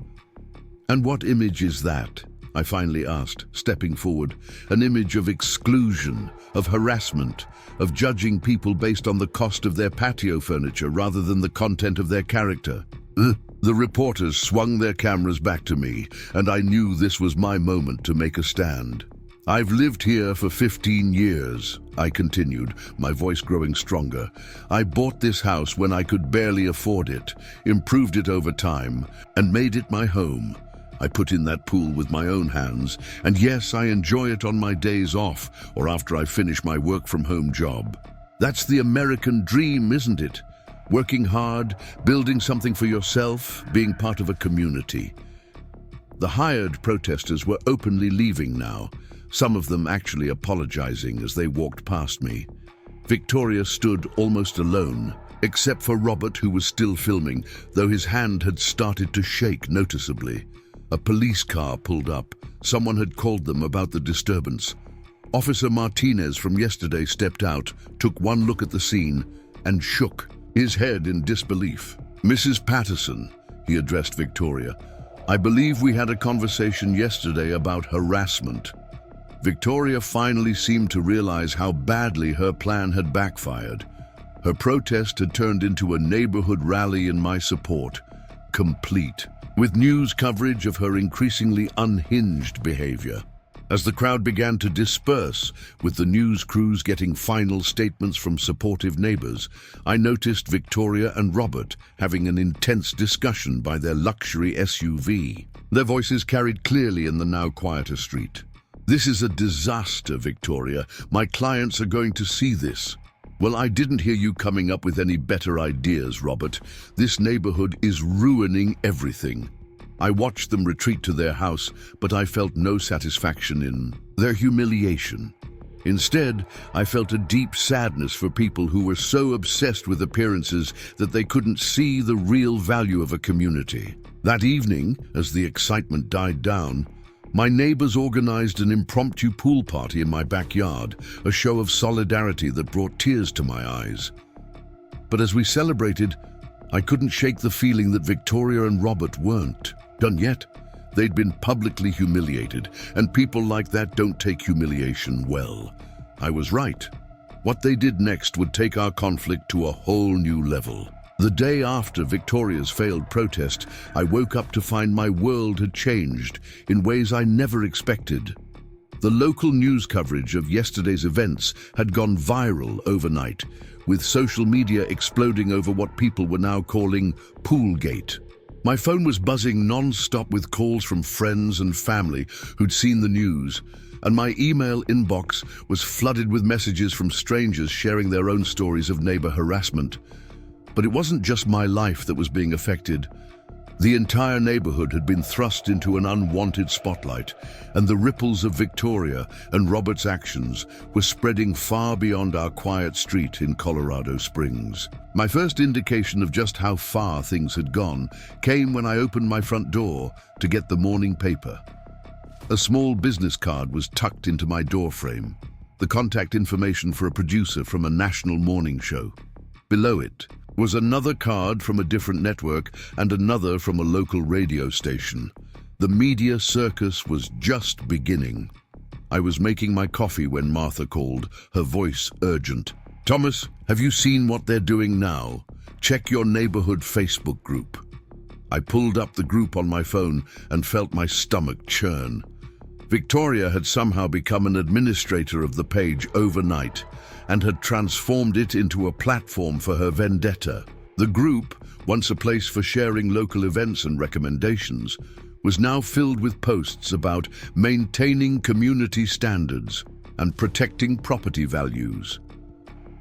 "And what image is that?" I finally asked, stepping forward. "An image of exclusion, of harassment, of judging people based on the cost of their patio furniture rather than the content of their character." The reporters swung their cameras back to me, and I knew this was my moment to make a stand. I've lived here for 15 years, I continued, my voice growing stronger. I bought this house when I could barely afford it, improved it over time, and made it my home. I put in that pool with my own hands, and yes, I enjoy it on my days off or after I finish my work-from-home job. That's the American dream, isn't it? Working hard, building something for yourself, being part of a community. The hired protesters were openly leaving now, some of them actually apologizing as they walked past me. Victoria stood almost alone, except for Robert, who was still filming, though his hand had started to shake noticeably. A police car pulled up. Someone had called them about the disturbance. Officer Martinez from yesterday stepped out, took one look at the scene, and shook, his head in disbelief. "Mrs. Patterson," he addressed Victoria, "I believe we had a conversation yesterday about harassment." Victoria finally seemed to realize how badly her plan had backfired. Her protest had turned into a neighborhood rally in my support, complete, with news coverage of her increasingly unhinged behavior. As the crowd began to disperse, with the news crews getting final statements from supportive neighbors, I noticed Victoria and Robert having an intense discussion by their luxury SUV. Their voices carried clearly in the now quieter street. "This is a disaster, Victoria. My clients are going to see this." "Well, I didn't hear you coming up with any better ideas, Robert. This neighborhood is ruining everything." I watched them retreat to their house, but I felt no satisfaction in their humiliation. Instead, I felt a deep sadness for people who were so obsessed with appearances that they couldn't see the real value of a community. That evening, as the excitement died down, my neighbors organized an impromptu pool party in my backyard, a show of solidarity that brought tears to my eyes. But as we celebrated, I couldn't shake the feeling that Victoria and Robert weren't done yet. They'd been publicly humiliated, and people like that don't take humiliation well. I was right. What they did next would take our conflict to a whole new level. The day after Victoria's failed protest, I woke up to find my world had changed in ways I never expected. The local news coverage of yesterday's events had gone viral overnight, with social media exploding over what people were now calling Poolgate. My phone was buzzing non-stop with calls from friends and family who'd seen the news, and my email inbox was flooded with messages from strangers sharing their own stories of neighbor harassment. But it wasn't just my life that was being affected. The entire neighborhood had been thrust into an unwanted spotlight, and the ripples of Victoria and Robert's actions were spreading far beyond our quiet street in Colorado Springs. My first indication of just how far things had gone came when I opened my front door to get the morning paper. A small business card was tucked into my doorframe, the contact information for a producer from a national morning show. Below it was another card from a different network and another from a local radio station. The media circus was just beginning. I was making my coffee when Martha called, her voice urgent. "Thomas, have you seen what they're doing now? Check your neighborhood Facebook group." I pulled up the group on my phone and felt my stomach churn. Victoria had somehow become an administrator of the page overnight and had transformed it into a platform for her vendetta. The group, once a place for sharing local events and recommendations, was now filled with posts about maintaining community standards and protecting property values.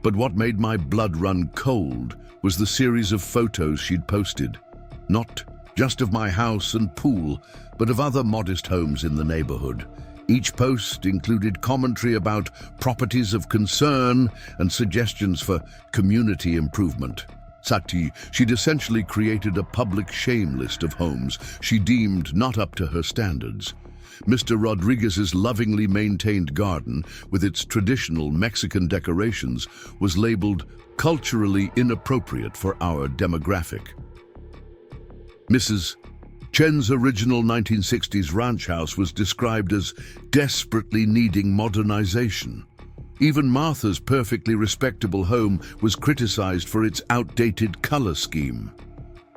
But what made my blood run cold was the series of photos she'd posted, not just of my house and pool, but of other modest homes in the neighborhood. Each post included commentary about properties of concern and suggestions for community improvement. She'd essentially created a public shame list of homes she deemed not up to her standards. Mr. Rodriguez's lovingly maintained garden, with its traditional Mexican decorations, was labeled culturally inappropriate for our demographic. Mrs. Chen's original 1960s ranch house was described as desperately needing modernization. Even Martha's perfectly respectable home was criticized for its outdated color scheme.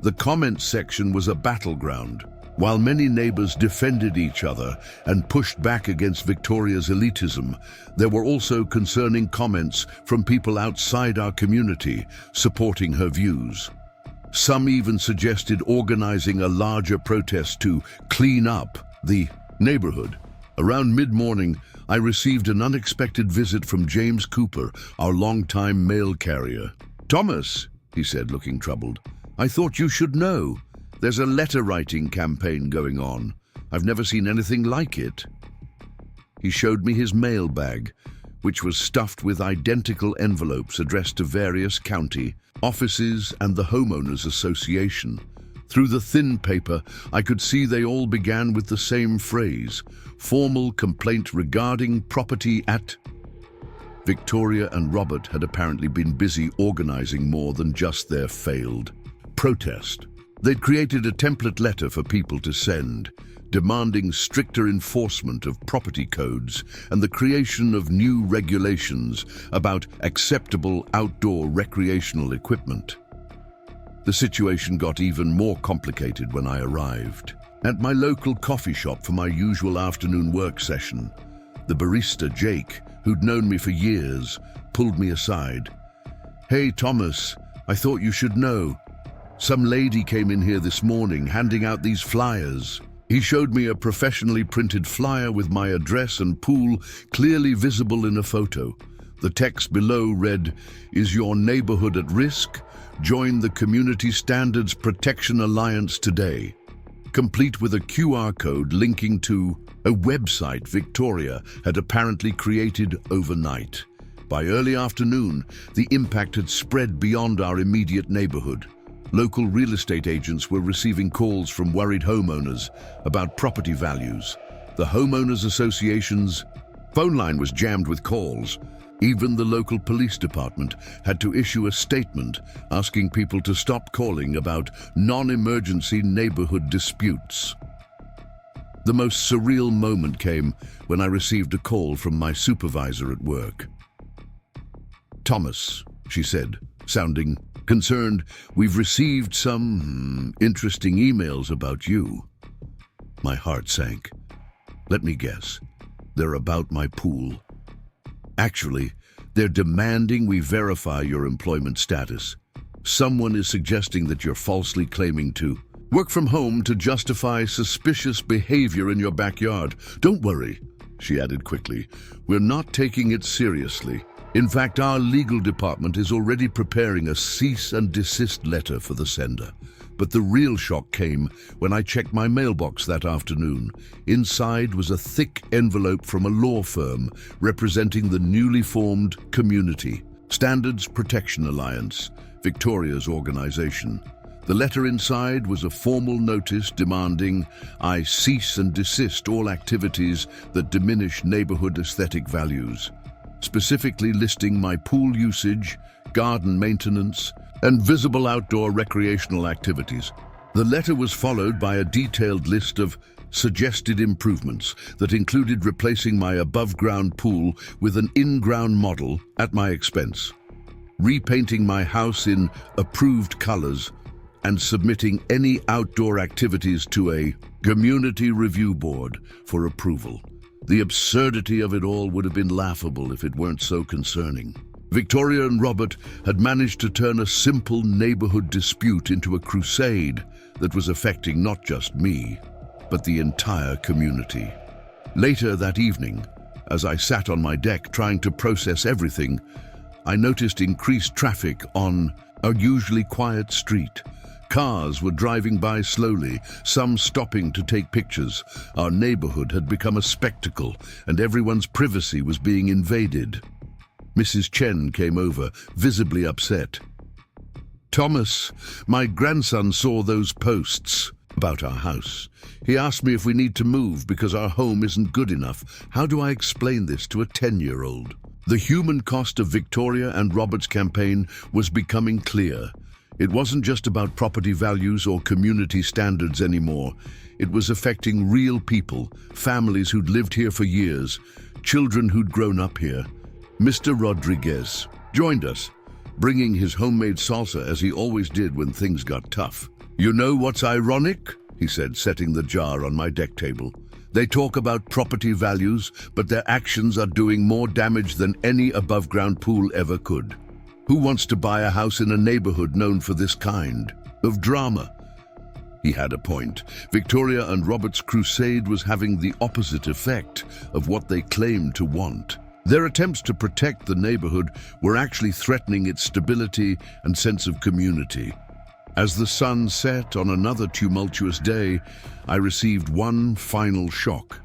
The comments section was a battleground. While many neighbors defended each other and pushed back against Victoria's elitism, there were also concerning comments from people outside our community supporting her views. Some even suggested organizing a larger protest to clean up the neighborhood. Around mid-morning, I received an unexpected visit from James Cooper, our longtime mail carrier. "Thomas," he said, looking troubled, "I thought you should know. There's a letter-writing campaign going on. I've never seen anything like it." He showed me his mail bag, which was stuffed with identical envelopes addressed to various county offices and the Homeowners Association. Through the thin paper, I could see they all began with the same phrase: formal complaint regarding property at... Victoria and Robert had apparently been busy organizing more than just their failed protest. They'd created a template letter for people to send, demanding stricter enforcement of property codes and the creation of new regulations about acceptable outdoor recreational equipment. The situation got even more complicated when I arrived. At my local coffee shop for my usual afternoon work session, the barista, Jake, who'd known me for years, pulled me aside. "Hey, Thomas, I thought you should know. Some lady came in here this morning handing out these flyers." He showed me a professionally printed flyer with my address and pool clearly visible in a photo. The text below read, "Is your neighborhood at risk? Join the Community Standards Protection Alliance today," complete with a QR code linking to a website Victoria had apparently created overnight. By early afternoon, the impact had spread beyond our immediate neighborhood. Local real estate agents were receiving calls from worried homeowners about property values. The Homeowners Association's phone line was jammed with calls. Even the local police department had to issue a statement asking people to stop calling about non-emergency neighborhood disputes. The most surreal moment came when I received a call from my supervisor at work. "Thomas," she said, sounding concerned, "we've received some interesting emails about you." My heart sank. "Let me guess. They're about my pool." "Actually, they're demanding we verify your employment status. Someone is suggesting that you're falsely claiming to work from home to justify suspicious behavior in your backyard. Don't worry," she added quickly. "We're not taking it seriously. In fact, our legal department is already preparing a cease and desist letter for the sender." But the real shock came when I checked my mailbox that afternoon. Inside was a thick envelope from a law firm representing the newly formed Community Standards Protection Alliance, Victoria's organization. The letter inside was a formal notice demanding I cease and desist all activities that diminish neighborhood aesthetic values, specifically listing my pool usage, garden maintenance, and visible outdoor recreational activities. The letter was followed by a detailed list of suggested improvements that included replacing my above-ground pool with an in-ground model at my expense, repainting my house in approved colors, and submitting any outdoor activities to a community review board for approval. The absurdity of it all would have been laughable if it weren't so concerning. Victoria and Robert had managed to turn a simple neighborhood dispute into a crusade that was affecting not just me, but the entire community. Later that evening, as I sat on my deck trying to process everything, I noticed increased traffic on a usually quiet street. Cars were driving by slowly, some stopping to take pictures. Our neighborhood had become a spectacle, and everyone's privacy was being invaded. Mrs. Chen came over, visibly upset. "Thomas, my grandson saw those posts about our house. He asked me if we need to move because our home isn't good enough. How do I explain this to a 10-year-old? The human cost of Victoria and Robert's campaign was becoming clear. It wasn't just about property values or community standards anymore. It was affecting real people, families who'd lived here for years, children who'd grown up here. Mr. Rodriguez joined us, bringing his homemade salsa as he always did when things got tough. You know what's ironic? he said, setting the jar on my deck table. They talk about property values, but their actions are doing more damage than any above-ground pool ever could. Who wants to buy a house in a neighborhood known for this kind of drama? He had a point. Victoria and Robert's crusade was having the opposite effect of what they claimed to want. Their attempts to protect the neighborhood were actually threatening its stability and sense of community. As the sun set on another tumultuous day, I received one final shock.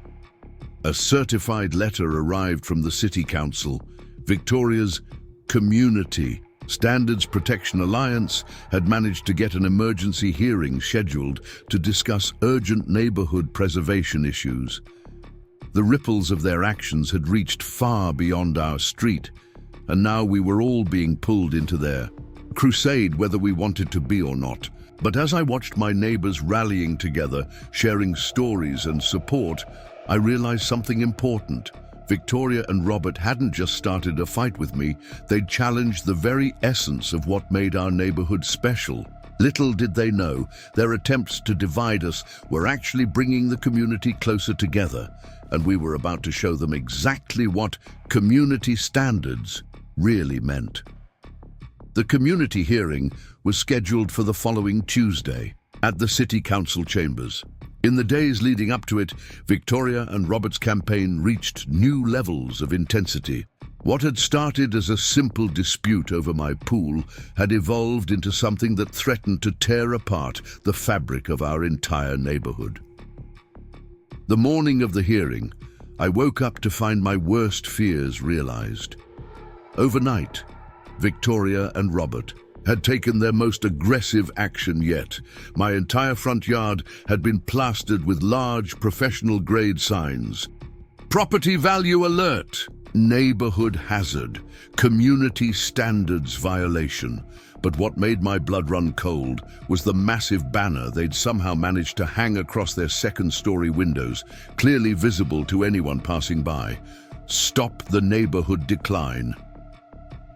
A certified letter arrived from the City Council. Victoria's Community Standards Protection Alliance had managed to get an emergency hearing scheduled to discuss urgent neighborhood preservation issues. The ripples of their actions had reached far beyond our street, and now we were all being pulled into their crusade, whether we wanted to be or not. But as I watched my neighbors rallying together, sharing stories and support, I realized something important. Victoria and Robert hadn't just started a fight with me, they'd challenged the very essence of what made our neighborhood special. Little did they know, their attempts to divide us were actually bringing the community closer together, and we were about to show them exactly what community standards really meant. The community hearing was scheduled for the following Tuesday at the City Council chambers. In the days leading up to it, Victoria and Robert's campaign reached new levels of intensity. What had started as a simple dispute over my pool had evolved into something that threatened to tear apart the fabric of our entire neighborhood. The morning of the hearing, I woke up to find my worst fears realized. Overnight, Victoria and Robert had taken their most aggressive action yet. My entire front yard had been plastered with large professional-grade signs. Property value alert, neighborhood hazard, community standards violation. But what made my blood run cold was the massive banner they'd somehow managed to hang across their second-story windows, clearly visible to anyone passing by. Stop the neighborhood decline.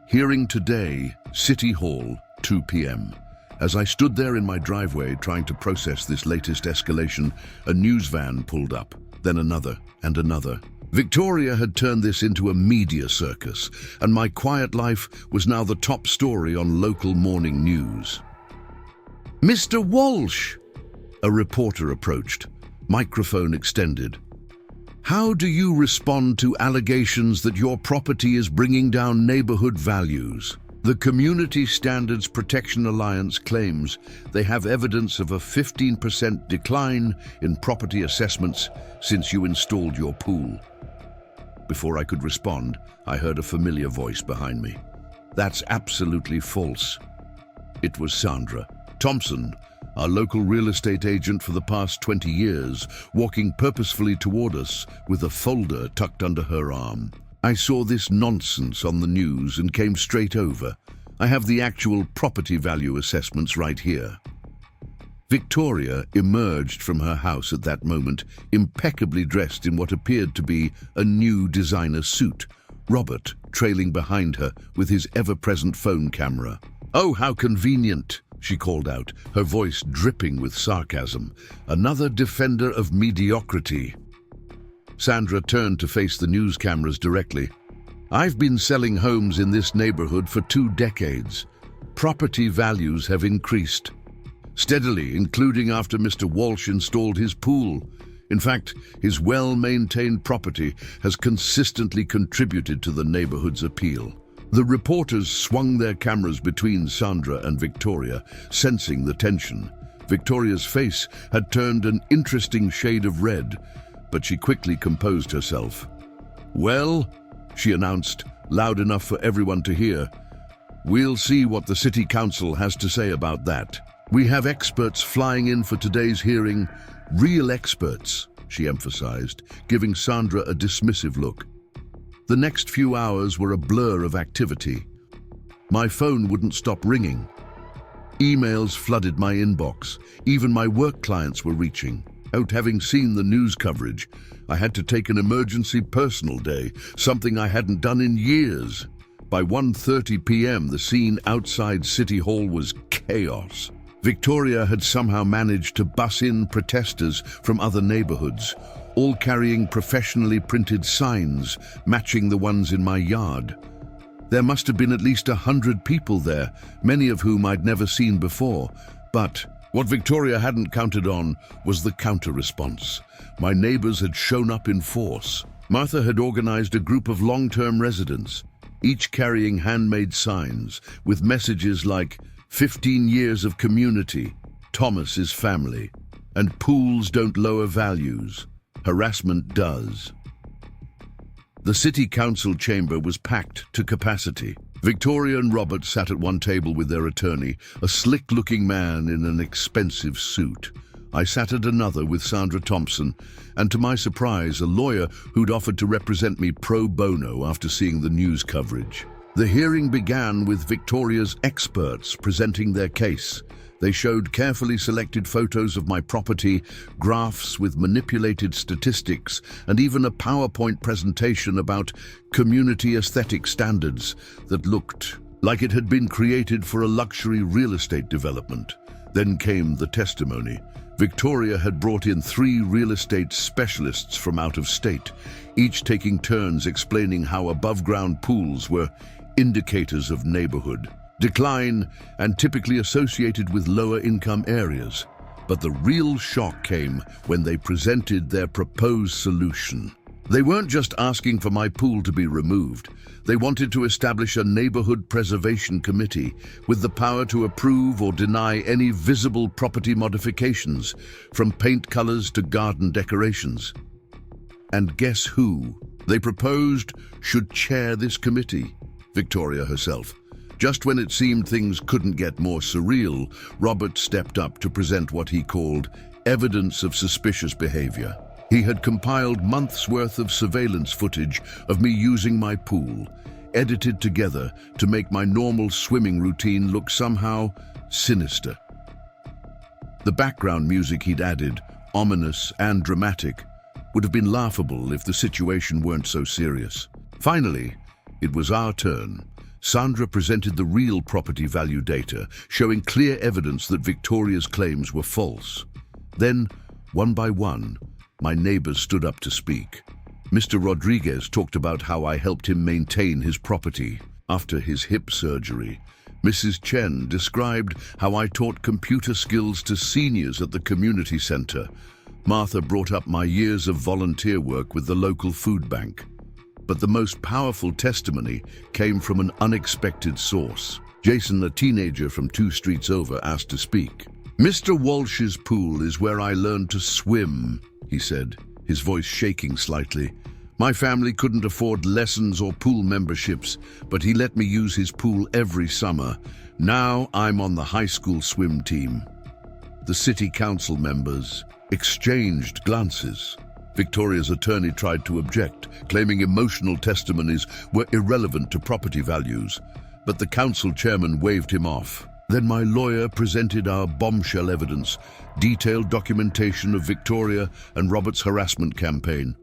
Hearing today, City Hall, 2 p.m. As I stood there in my driveway trying to process this latest escalation, a news van pulled up, then another and another. Victoria had turned this into a media circus, and my quiet life was now the top story on local morning news. "Mr. Walsh!" A reporter approached, microphone extended. "How do you respond to allegations that your property is bringing down neighborhood values?" The Community Standards Protection Alliance claims they have evidence of a 15% decline in property assessments since you installed your pool. Before I could respond, I heard a familiar voice behind me. "That's absolutely false." It was Sandra Thompson, our local real estate agent for the past 20 years, walking purposefully toward us with a folder tucked under her arm. "I saw this nonsense on the news and came straight over. I have the actual property value assessments right here." Victoria emerged from her house at that moment, impeccably dressed in what appeared to be a new designer suit, Robert trailing behind her with his ever-present phone camera. "Oh, how convenient," she called out, her voice dripping with sarcasm. "Another defender of mediocrity." Sandra turned to face the news cameras directly. "I've been selling homes in this neighborhood for 2 decades. Property values have increased steadily, including after Mr. Walsh installed his pool. In fact, his well-maintained property has consistently contributed to the neighborhood's appeal." The reporters swung their cameras between Sandra and Victoria, sensing the tension. Victoria's face had turned an interesting shade of red, but she quickly composed herself. "Well," she announced, loud enough for everyone to hear, "we'll see what the City Council has to say about that. We have experts flying in for today's hearing, real experts," she emphasized, giving Sandra a dismissive look. The next few hours were a blur of activity. My phone wouldn't stop ringing. Emails flooded my inbox. Even my work clients were reaching out. Having seen the news coverage, I had to take an emergency personal day, something I hadn't done in years. By 1:30 p.m., the scene outside City Hall was chaos. Victoria had somehow managed to bus in protesters from other neighborhoods, all carrying professionally printed signs matching the ones in my yard. There must have been at least 100 people there, many of whom I'd never seen before. But what Victoria hadn't counted on was the counter-response. My neighbors had shown up in force. Martha had organized a group of long-term residents, each carrying handmade signs with messages like 15 years of community, Thomas is family, and pools don't lower values, harassment does. The city council chamber was packed to capacity. Victoria and Robert sat at one table with their attorney, a slick-looking man in an expensive suit. I sat at another with Sandra Thompson, and to my surprise, a lawyer who'd offered to represent me pro bono after seeing the news coverage. The hearing began with Victoria's experts presenting their case. They showed carefully selected photos of my property, graphs with manipulated statistics, and even a PowerPoint presentation about community aesthetic standards that looked like it had been created for a luxury real estate development. Then came the testimony. Victoria had brought in 3 real estate specialists from out of state, each taking turns explaining how above-ground pools were indicators of neighborhood decline and typically associated with lower-income areas. But the real shock came when they presented their proposed solution. They weren't just asking for my pool to be removed. They wanted to establish a neighborhood preservation committee with the power to approve or deny any visible property modifications, from paint colors to garden decorations. And guess who they proposed should chair this committee? Victoria herself. Just when it seemed things couldn't get more surreal, Robert stepped up to present what he called evidence of suspicious behavior. He had compiled months' worth of surveillance footage of me using my pool, edited together to make my normal swimming routine look somehow sinister. The background music he'd added, ominous and dramatic, would have been laughable if the situation weren't so serious. Finally, it was our turn. Sandra presented the real property value data, showing clear evidence that Victoria's claims were false. Then, one by one, my neighbors stood up to speak. Mr. Rodriguez talked about how I helped him maintain his property after his hip surgery. Mrs. Chen described how I taught computer skills to seniors at the community center. Martha brought up my years of volunteer work with the local food bank. But the most powerful testimony came from an unexpected source. Jason, a teenager from 2 streets over, asked to speak. "Mr. Walsh's pool is where I learned to swim," he said, his voice shaking slightly. "My family couldn't afford lessons or pool memberships, but he let me use his pool every summer. Now I'm on the high school swim team." The city council members exchanged glances. Victoria's attorney tried to object, claiming emotional testimonies were irrelevant to property values, but the council chairman waved him off. Then my lawyer presented our bombshell evidence, detailed documentation of Victoria and Robert's harassment campaign.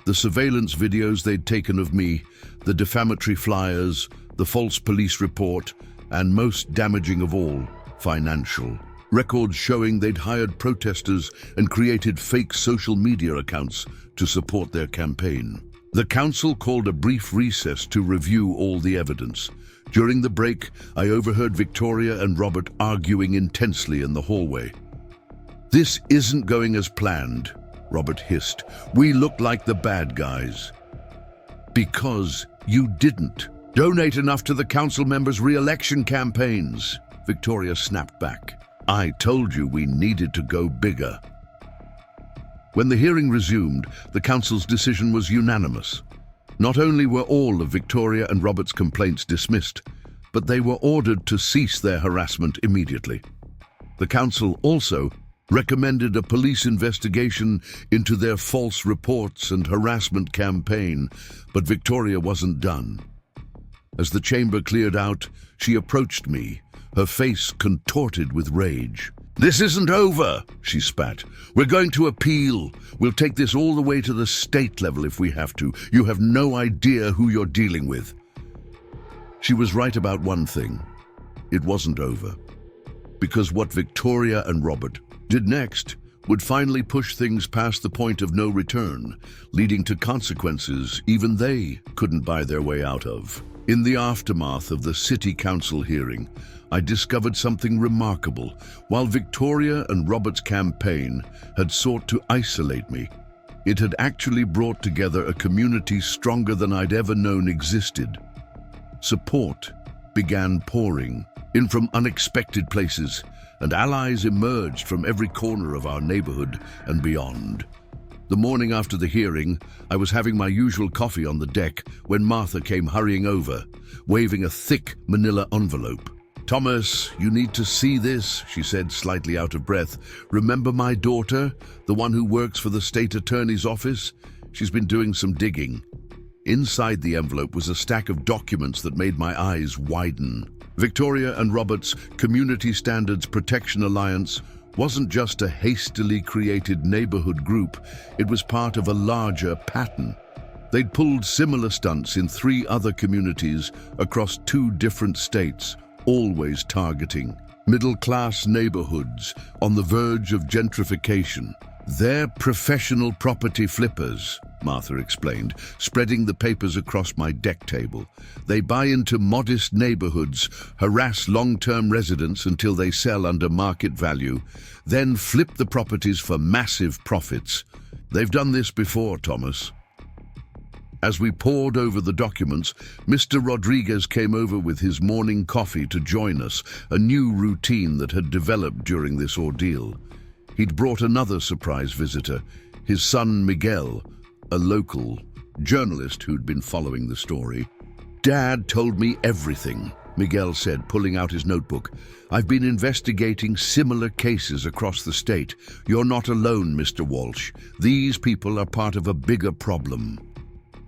The surveillance videos they'd taken of me, the defamatory flyers, the false police report, and most damaging of all, financial. Records showing they'd hired protesters and created fake social media accounts to support their campaign. The council called a brief recess to review all the evidence. During the break, I overheard Victoria and Robert arguing intensely in the hallway. "This isn't going as planned," Robert hissed. "We look like the bad guys." "Because you didn't donate enough to the council members' re-election campaigns," Victoria snapped back. "I told you we needed to go bigger." When the hearing resumed, the council's decision was unanimous. Not only were all of Victoria and Robert's complaints dismissed, but they were ordered to cease their harassment immediately. The council also recommended a police investigation into their false reports and harassment campaign, but Victoria wasn't done. As the chamber cleared out, she approached me, her face contorted with rage. "This isn't over," she spat. "We're going to appeal. We'll take this all the way to the state level if we have to. You have no idea who you're dealing with." She was right about one thing. It wasn't over. because what Victoria and Robert did next would finally push things past the point of no return, leading to consequences even they couldn't buy their way out of. In the aftermath of the city council hearing, I discovered something remarkable. While Victoria and Robert's campaign had sought to isolate me, it had actually brought together a community stronger than I'd ever known existed. Support began pouring in from unexpected places, and allies emerged from every corner of our neighborhood and beyond. The morning after the hearing, I was having my usual coffee on the deck when Martha came hurrying over, waving a thick manila envelope. "Thomas, you need to see this," she said, slightly out of breath. "Remember my daughter, the one who works for the state attorney's office? She's been doing some digging." Inside the envelope was a stack of documents that made my eyes widen. Victoria and Robert's Community Standards Protection Alliance wasn't just a hastily created neighborhood group, it was part of a larger pattern. They'd pulled similar stunts in 3 other communities across 2 different states, always targeting middle-class neighborhoods on the verge of gentrification. "They're professional property flippers," Martha explained, spreading the papers across my deck table. "They buy into modest neighborhoods, harass long-term residents until they sell under market value, then flip the properties for massive profits. They've done this before, Thomas." As we pored over the documents, Mr. Rodriguez came over with his morning coffee to join us, a new routine that had developed during this ordeal. He'd brought another surprise visitor, his son Miguel, a local journalist who'd been following the story. "Dad told me everything," Miguel said, pulling out his notebook. "I've been investigating similar cases across the state. You're not alone, Mr. Walsh. These people are part of a bigger problem."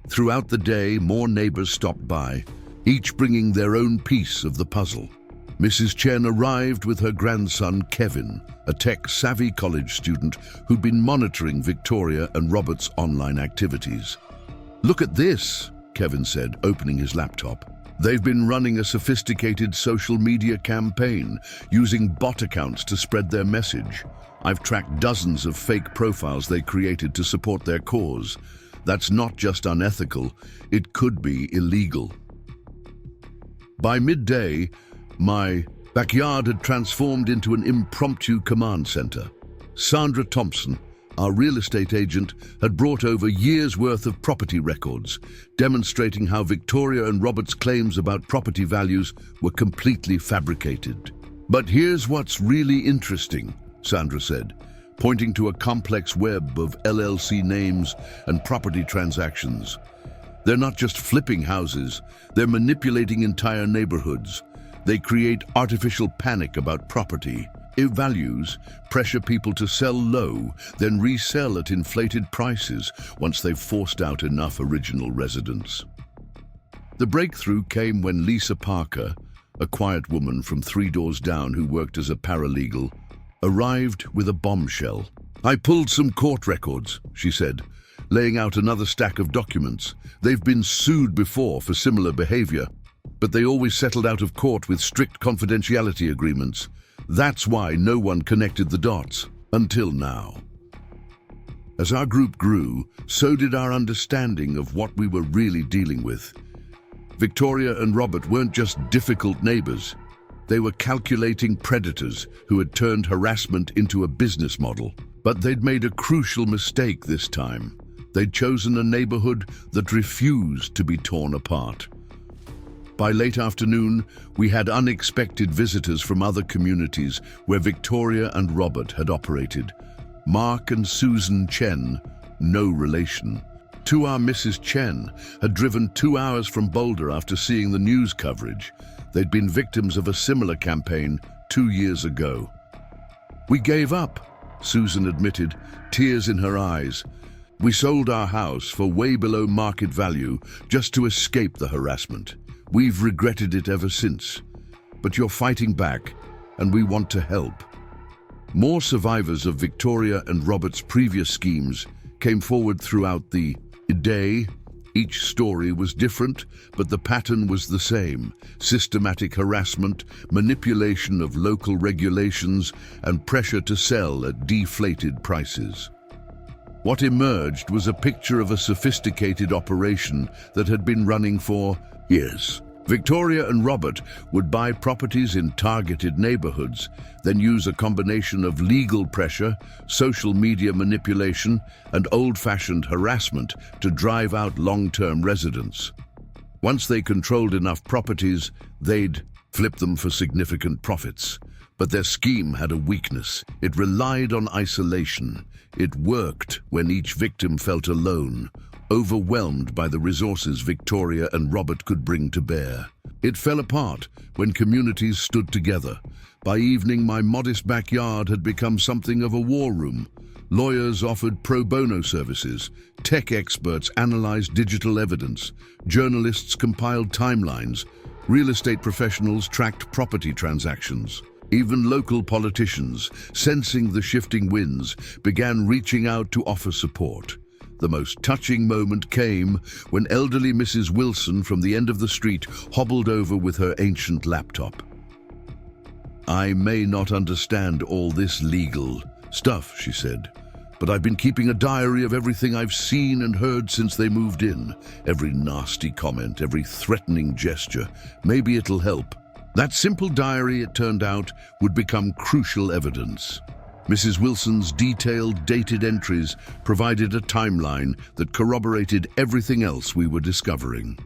Throughout the day, more neighbors stopped by, each bringing their own piece of the puzzle. Mrs. Chen arrived with her grandson, Kevin, a tech-savvy college student who'd been monitoring Victoria and Robert's online activities. "Look at this," Kevin said, opening his laptop. "They've been running a sophisticated social media campaign, using bot accounts to spread their message. I've tracked dozens of fake profiles they created to support their cause. That's not just unethical, it could be illegal." By midday, my backyard had transformed into an impromptu command center. Sandra Thompson, our real estate agent, had brought over years' worth of property records, demonstrating how Victoria and Robert's claims about property values were completely fabricated. "But here's what's really interesting," Sandra said, pointing to a complex web of LLC names and property transactions. "They're not just flipping houses, they're manipulating entire neighborhoods. They create artificial panic about property values, pressure people to sell low, then resell at inflated prices once they've forced out enough original residents." The breakthrough came when Lisa Parker, a quiet woman from 3 doors down who worked as a paralegal, arrived with a bombshell. "I pulled some court records," she said, laying out another stack of documents. "They've been sued before for similar behavior, but they always settled out of court with strict confidentiality agreements. That's why no one connected the dots, until now." As our group grew, so did our understanding of what we were really dealing with. Victoria and Robert weren't just difficult neighbors. They were calculating predators who had turned harassment into a business model. But they'd made a crucial mistake this time. They'd chosen a neighborhood that refused to be torn apart. By late afternoon, we had unexpected visitors from other communities where Victoria and Robert had operated. Mark and Susan Chen, no relation. Our Mrs. Chen had driven 2 hours from Boulder after seeing the news coverage. They'd been victims of a similar campaign 2 years ago. "We gave up," Susan admitted, tears in her eyes. "We sold our house for way below market value just to escape the harassment. We've regretted it ever since. But you're fighting back, and we want to help." More survivors of Victoria and Robert's previous schemes came forward throughout the day, Each story was different, but the pattern was the same: systematic harassment, manipulation of local regulations, and pressure to sell at deflated prices. What emerged was a picture of a sophisticated operation that had been running for years. Victoria and Robert would buy properties in targeted neighborhoods, then use a combination of legal pressure, social media manipulation, and old-fashioned harassment to drive out long-term residents. Once they controlled enough properties, they'd flip them for significant profits. But their scheme had a weakness. It relied on isolation. It worked when each victim felt alone, overwhelmed by the resources Victoria and Robert could bring to bear. It fell apart when communities stood together. By evening, my modest backyard had become something of a war room. Lawyers offered pro bono services, tech experts analyzed digital evidence, journalists compiled timelines, real estate professionals tracked property transactions. Even local politicians, sensing the shifting winds, began reaching out to offer support. The most touching moment came when elderly Mrs. Wilson from the end of the street hobbled over with her ancient laptop. "I may not understand all this legal stuff," she said, "but I've been keeping a diary of everything I've seen and heard since they moved in. Every nasty comment, every threatening gesture. Maybe it'll help." That simple diary, it turned out, would become crucial evidence. Mrs. Wilson's detailed, dated entries provided a timeline that corroborated everything else we were discovering.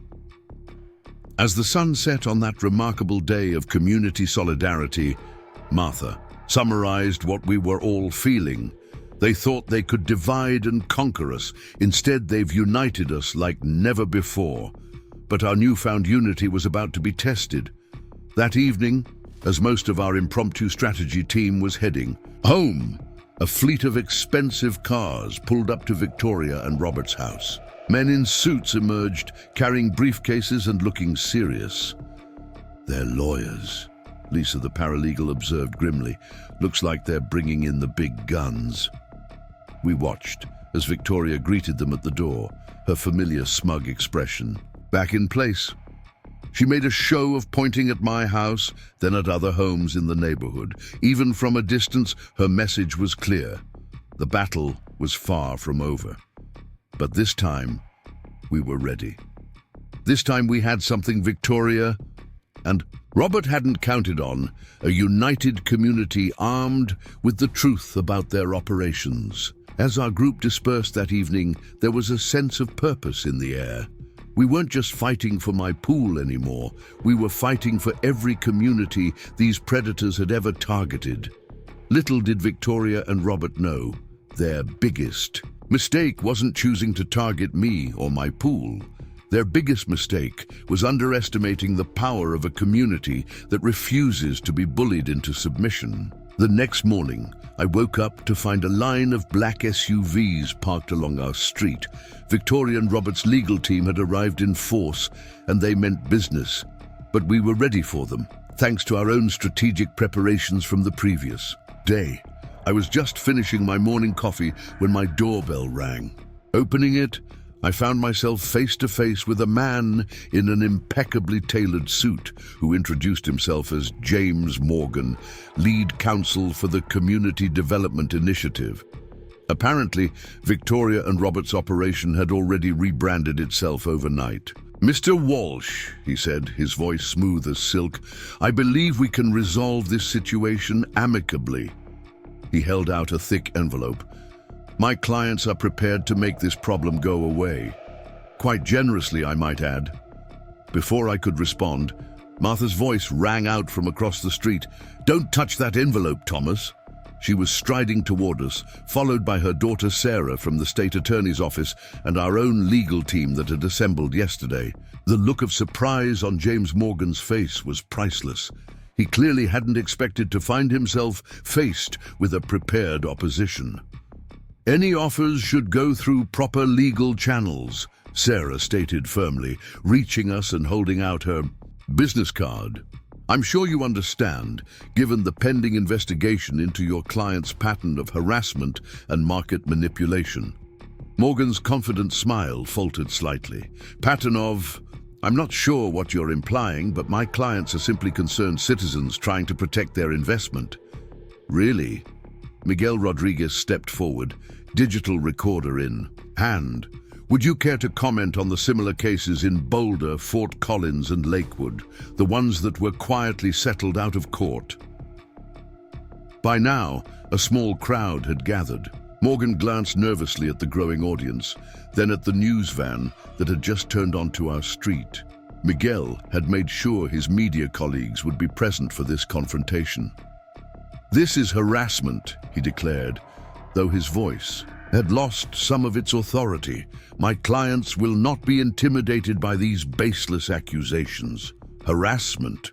As the sun set on that remarkable day of community solidarity, Martha summarized what we were all feeling. They thought they could divide and conquer us. Instead, they've united us like never before. But our newfound unity was about to be tested. That evening, as most of our impromptu strategy team was heading home, a fleet of expensive cars pulled up to Victoria and Robert's house. Men in suits emerged, carrying briefcases and looking serious. "They're lawyers," Lisa the paralegal observed grimly. "Looks like they're bringing in the big guns." We watched as Victoria greeted them at the door, her familiar smug expression back in place. She made a show of pointing at my house, then at other homes in the neighborhood. Even from a distance, her message was clear. The battle was far from over. But this time, we were ready. This time we had something Victoria and Robert hadn't counted on: a united community armed with the truth about their operations. As our group dispersed that evening, there was a sense of purpose in the air. We weren't just fighting for my pool anymore. We were fighting for every community these predators had ever targeted. Little did Victoria and Robert know, their biggest mistake wasn't choosing to target me or my pool. Their biggest mistake was underestimating the power of a community that refuses to be bullied into submission. The next morning, I woke up to find a line of black SUVs parked along our street. Victoria and Robert's legal team had arrived in force, and they meant business. But we were ready for them, thanks to our own strategic preparations from the previous day. I was just finishing my morning coffee when my doorbell rang. Opening it, I found myself face to face with a man in an impeccably tailored suit who introduced himself as James Morgan, lead counsel for the Community Development Initiative. Apparently, Victoria and Robert's operation had already rebranded itself overnight. "Mr. Walsh," he said, his voice smooth as silk, "I believe we can resolve this situation amicably." He held out a thick envelope. "My clients are prepared to make this problem go away. Quite generously, I might add." Before I could respond, Martha's voice rang out from across the street. "Don't touch that envelope, Thomas." She was striding toward us, followed by her daughter Sarah from the state attorney's office and our own legal team that had assembled yesterday. The look of surprise on James Morgan's face was priceless. He clearly hadn't expected to find himself faced with a prepared opposition. "Any offers should go through proper legal channels," Sarah stated firmly, reaching us and holding out her business card. "I'm sure you understand, given the pending investigation into your client's pattern of harassment and market manipulation." Morgan's confident smile faltered slightly. Pattern of, I'm not sure what you're implying, but my clients are simply concerned citizens trying to protect their investment. Really? Miguel Rodriguez stepped forward, digital recorder in hand. Would you care to comment on the similar cases in Boulder, Fort Collins, and Lakewood, the ones that were quietly settled out of court? By now, a small crowd had gathered. Morgan glanced nervously at the growing audience, then at the news van that had just turned onto our street. Miguel had made sure his media colleagues would be present for this confrontation. This is harassment, he declared, though his voice had lost some of its authority. My clients will not be intimidated by these baseless accusations. Harassment.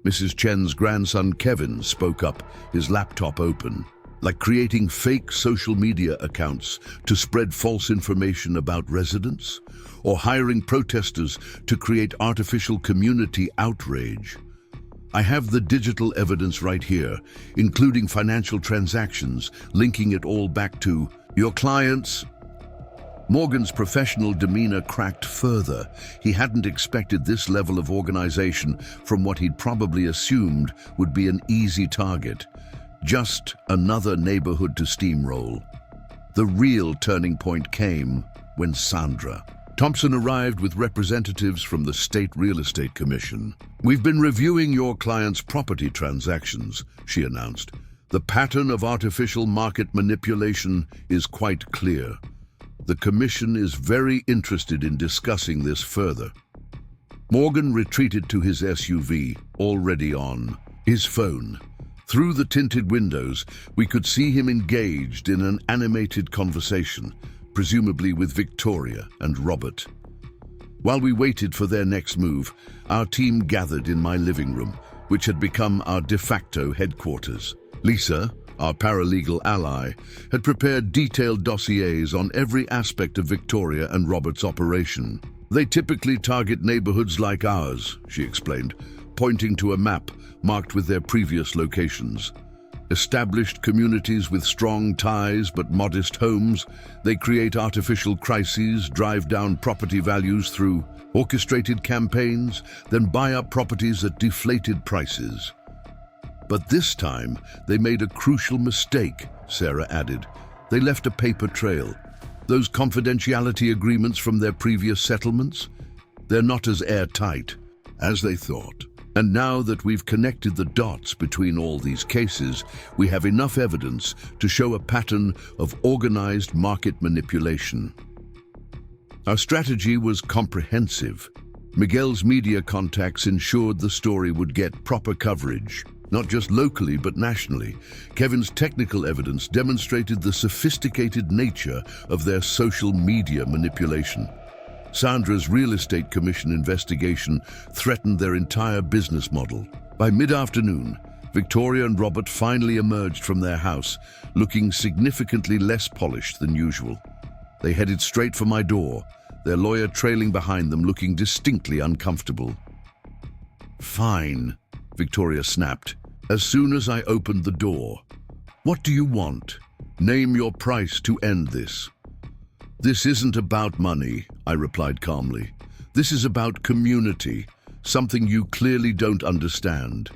Mrs. Chen's grandson Kevin spoke up, his laptop open. Like creating fake social media accounts to spread false information about residents, or hiring protesters to create artificial community outrage. I have the digital evidence right here, including financial transactions, linking it all back to your clients. Morgan's professional demeanor cracked further. He hadn't expected this level of organization from what he'd probably assumed would be an easy target. Just another neighborhood to steamroll. The real turning point came when Sandra Thompson arrived with representatives from the State Real Estate Commission. We've been reviewing your client's property transactions, she announced. The pattern of artificial market manipulation is quite clear. The commission is very interested in discussing this further. Morgan retreated to his SUV, already on his phone. Through the tinted windows, we could see him engaged in an animated conversation, presumably with Victoria and Robert. While we waited for their next move, our team gathered in my living room, which had become our de facto headquarters. Lisa, our paralegal ally, had prepared detailed dossiers on every aspect of Victoria and Robert's operation. They typically target neighborhoods like ours, she explained, pointing to a map marked with their previous locations. Established communities with strong ties but modest homes, they create artificial crises, drive down property values through orchestrated campaigns, then buy up properties at deflated prices. But this time, they made a crucial mistake, Sarah added. They left a paper trail. Those confidentiality agreements from their previous settlements? They're not as airtight as they thought. And now that we've connected the dots between all these cases, we have enough evidence to show a pattern of organized market manipulation. Our strategy was comprehensive. Miguel's media contacts ensured the story would get proper coverage, not just locally but nationally. Kevin's technical evidence demonstrated the sophisticated nature of their social media manipulation. Sandra's real estate commission investigation threatened their entire business model. By mid-afternoon, Victoria and Robert finally emerged from their house, looking significantly less polished than usual. They headed straight for my door, their lawyer trailing behind them, looking distinctly uncomfortable. "Fine," Victoria snapped, as soon as I opened the door. "What do you want? Name your price to end this." "This isn't about money," I replied calmly. "This is about community, something you clearly don't understand."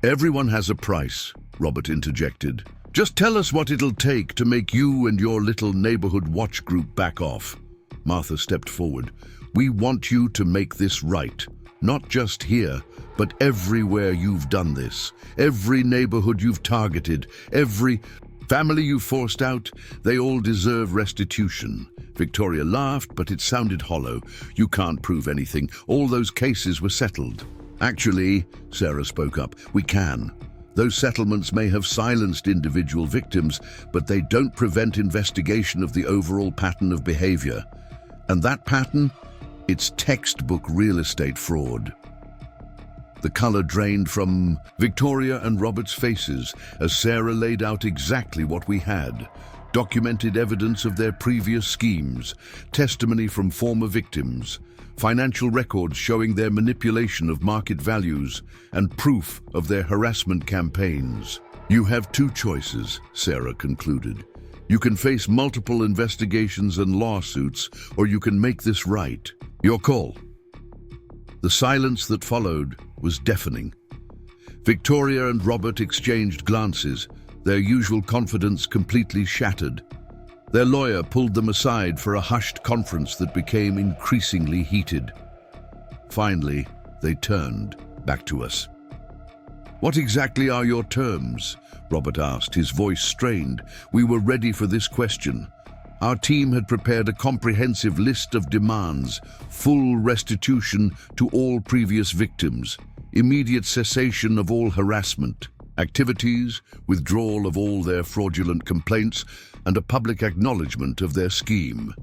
"Everyone has a price," Robert interjected. "Just tell us what it'll take to make you and your little neighborhood watch group back off." Martha stepped forward. "We want you to make this right. Not just here, but everywhere you've done this. Every neighborhood you've targeted, every family you forced out, they all deserve restitution." Victoria laughed, but it sounded hollow. "You can't prove anything. All those cases were settled." "Actually," Sarah spoke up, "we can. Those settlements may have silenced individual victims, but they don't prevent investigation of the overall pattern of behavior. And that pattern? It's textbook real estate fraud." The color drained from Victoria and Robert's faces as Sarah laid out exactly what we had. Documented evidence of their previous schemes, testimony from former victims, financial records showing their manipulation of market values, and proof of their harassment campaigns. "You have two choices," Sarah concluded. You can face multiple investigations and lawsuits, or you can make this right. Your call." The silence that followed was deafening. Victoria and Robert exchanged glances, their usual confidence completely shattered. Their lawyer pulled them aside for a hushed conference that became increasingly heated. Finally, they turned back to us. "What exactly are your terms?" Robert asked, his voice strained. We were ready for this question. Our team had prepared a comprehensive list of demands: full restitution to all previous victims, immediate cessation of all harassment activities, withdrawal of all their fraudulent complaints, and a public acknowledgement of their scheme.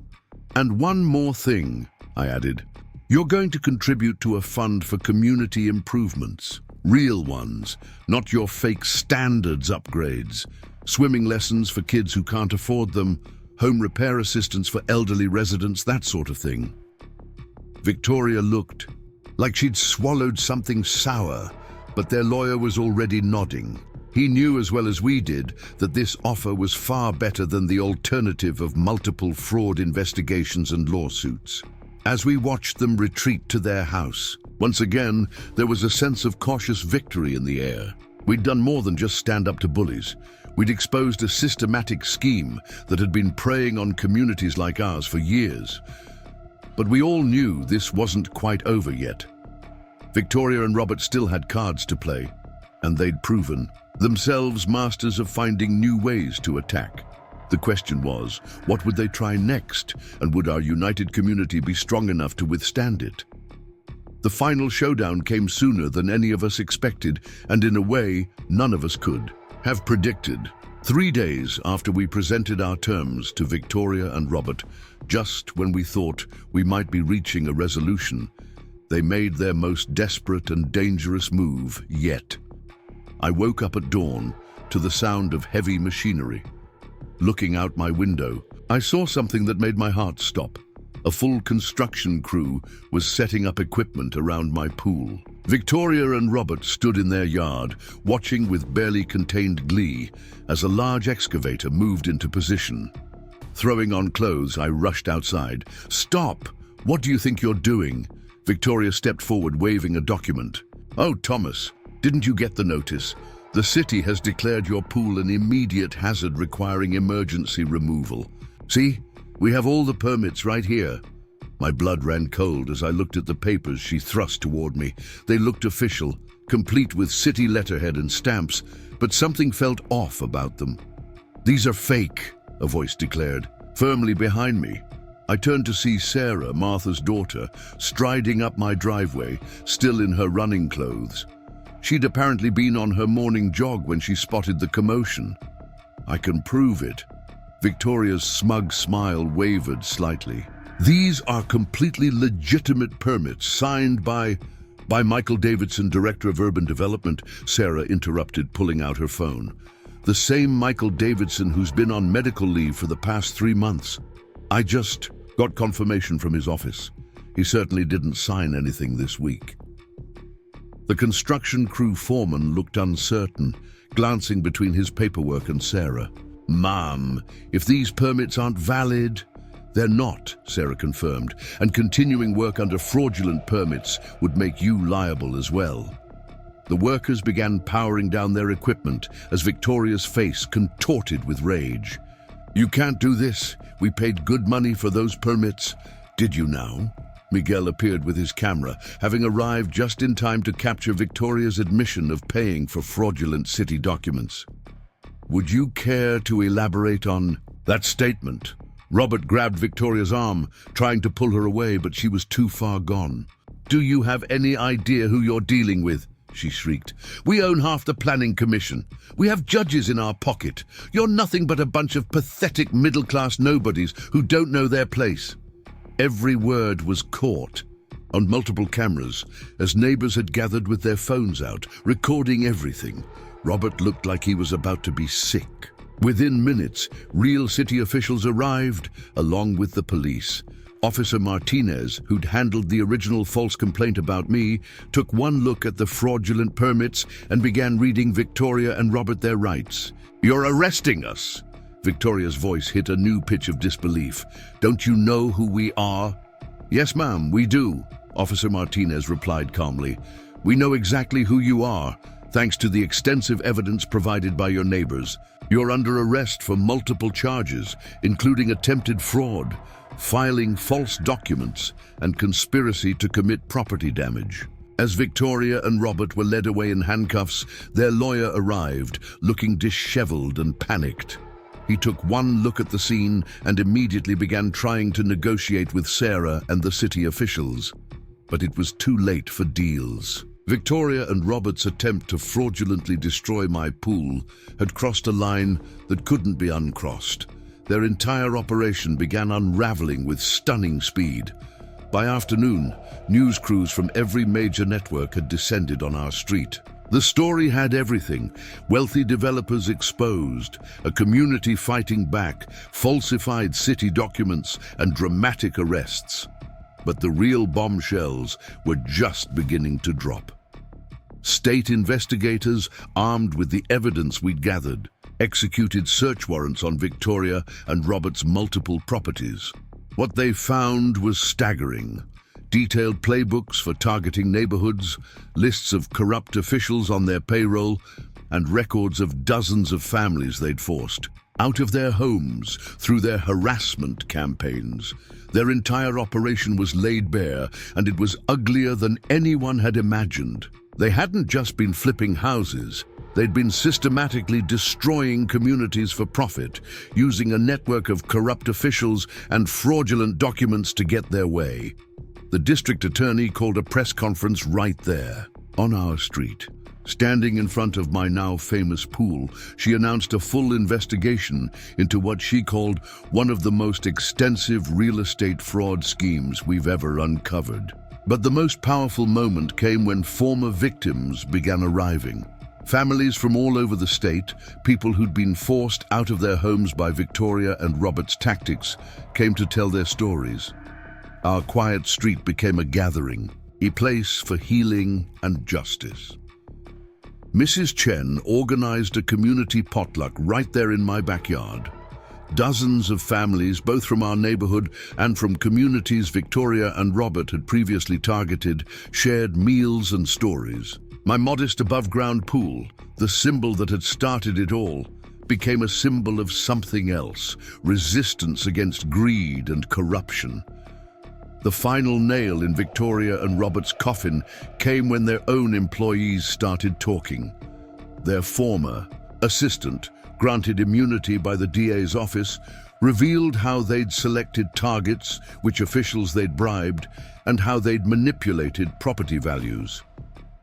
"And one more thing," I added. "You're going to contribute to a fund for community improvements. Real ones, not your fake standards upgrades. Swimming lessons for kids who can't afford them, home repair assistance for elderly residents, that sort of thing." Victoria looked like she'd swallowed something sour, but their lawyer was already nodding. He knew as well as we did that this offer was far better than the alternative of multiple fraud investigations and lawsuits. As we watched them retreat to their house, once again, there was a sense of cautious victory in the air. We'd done more than just stand up to bullies. We'd exposed a systematic scheme that had been preying on communities like ours for years. But we all knew this wasn't quite over yet. Victoria and Robert still had cards to play, and they'd proven themselves masters of finding new ways to attack. The question was, what would they try next, and would our united community be strong enough to withstand it? The final showdown came sooner than any of us expected, and in a way, none of us could have predicted. 3 days after we presented our terms to Victoria and Robert, just when we thought we might be reaching a resolution, they made their most desperate and dangerous move yet. I woke up at dawn to the sound of heavy machinery. Looking out my window, I saw something that made my heart stop. A full construction crew was setting up equipment around my pool. Victoria and Robert stood in their yard, watching with barely contained glee as a large excavator moved into position. Throwing on clothes, I rushed outside. "Stop! What do you think you're doing?" Victoria stepped forward, waving a document. "Oh, Thomas, didn't you get the notice? The city has declared your pool an immediate hazard requiring emergency removal. See, we have all the permits right here." My blood ran cold as I looked at the papers she thrust toward me. They looked official, complete with city letterhead and stamps, but something felt off about them. "These are fake," a voice declared, firmly behind me. I turned to see Sarah, Martha's daughter, striding up my driveway, still in her running clothes. She'd apparently been on her morning jog when she spotted the commotion. "I can prove it." Victoria's smug smile wavered slightly. "These are completely legitimate permits signed by Michael Davidson, Director of Urban Development," Sarah interrupted, pulling out her phone. "The same Michael Davidson who's been on medical leave for the past 3 months. I just got confirmation from his office. He certainly didn't sign anything this week." The construction crew foreman looked uncertain, glancing between his paperwork and Sarah. "Ma'am, if these permits aren't valid..." "They're not," Sarah confirmed, "and continuing work under fraudulent permits would make you liable as well." The workers began powering down their equipment as Victoria's face contorted with rage. "You can't do this. We paid good money for those permits." "Did you now?" Miguel appeared with his camera, having arrived just in time to capture Victoria's admission of paying for fraudulent city documents. "Would you care to elaborate on that statement?" Robert grabbed Victoria's arm, trying to pull her away, but she was too far gone. "Do you have any idea who you're dealing with?" she shrieked. "We own half the planning commission. We have judges in our pocket. You're nothing but a bunch of pathetic middle-class nobodies who don't know their place." Every word was caught on multiple cameras as neighbors had gathered with their phones out, recording everything. Robert looked like he was about to be sick. Within minutes, real city officials arrived, along with the police. Officer Martinez, who'd handled the original false complaint about me, took one look at the fraudulent permits and began reading Victoria and Robert their rights. "You're arresting us." Victoria's voice hit a new pitch of disbelief. "Don't you know who we are?" "Yes, ma'am, we do," Officer Martinez replied calmly. "We know exactly who you are, thanks to the extensive evidence provided by your neighbors. You're under arrest for multiple charges, including attempted fraud, filing false documents, and conspiracy to commit property damage." As Victoria and Robert were led away in handcuffs, their lawyer arrived, looking disheveled and panicked. He took one look at the scene and immediately began trying to negotiate with Sarah and the city officials. But it was too late for deals. Victoria and Robert's attempt to fraudulently destroy my pool had crossed a line that couldn't be uncrossed. Their entire operation began unraveling with stunning speed. By afternoon, news crews from every major network had descended on our street. The story had everything: wealthy developers exposed, a community fighting back, falsified city documents, and dramatic arrests. But the real bombshells were just beginning to drop. State investigators, armed with the evidence we'd gathered, executed search warrants on Victoria and Robert's multiple properties. What they found was staggering. Detailed playbooks for targeting neighborhoods, lists of corrupt officials on their payroll, and records of dozens of families they'd forced out of their homes through their harassment campaigns. Their entire operation was laid bare, and it was uglier than anyone had imagined. They hadn't just been flipping houses. They'd been systematically destroying communities for profit, using a network of corrupt officials and fraudulent documents to get their way. The district attorney called a press conference right there, on our street. Standing in front of my now famous pool, she announced a full investigation into what she called one of the most extensive real estate fraud schemes we've ever uncovered. But the most powerful moment came when former victims began arriving. Families from all over the state, people who'd been forced out of their homes by Victoria and Robert's tactics, came to tell their stories. Our quiet street became a gathering, a place for healing and justice. Mrs. Chen organized a community potluck right there in my backyard. Dozens of families, both from our neighborhood and from communities Victoria and Robert had previously targeted, shared meals and stories. My modest above-ground pool, the symbol that had started it all, became a symbol of something else: resistance against greed and corruption. The final nail in Victoria and Robert's coffin came when their own employees started talking. Their former assistant, granted immunity by the DA's office, revealed how they'd selected targets, which officials they'd bribed, and how they'd manipulated property values.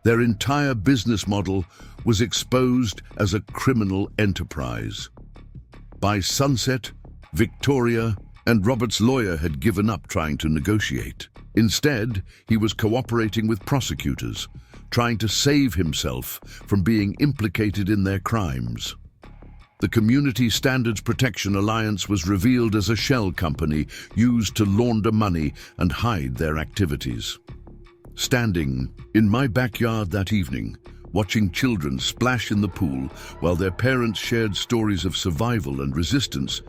Their entire business model was exposed as a criminal enterprise. By sunset, Victoria and Robert's lawyer had given up trying to negotiate. Instead, he was cooperating with prosecutors, trying to save himself from being implicated in their crimes. The Community Standards Protection Alliance was revealed as a shell company used to launder money and hide their activities. Standing in my backyard that evening, watching children splash in the pool while their parents shared stories of survival and resistance,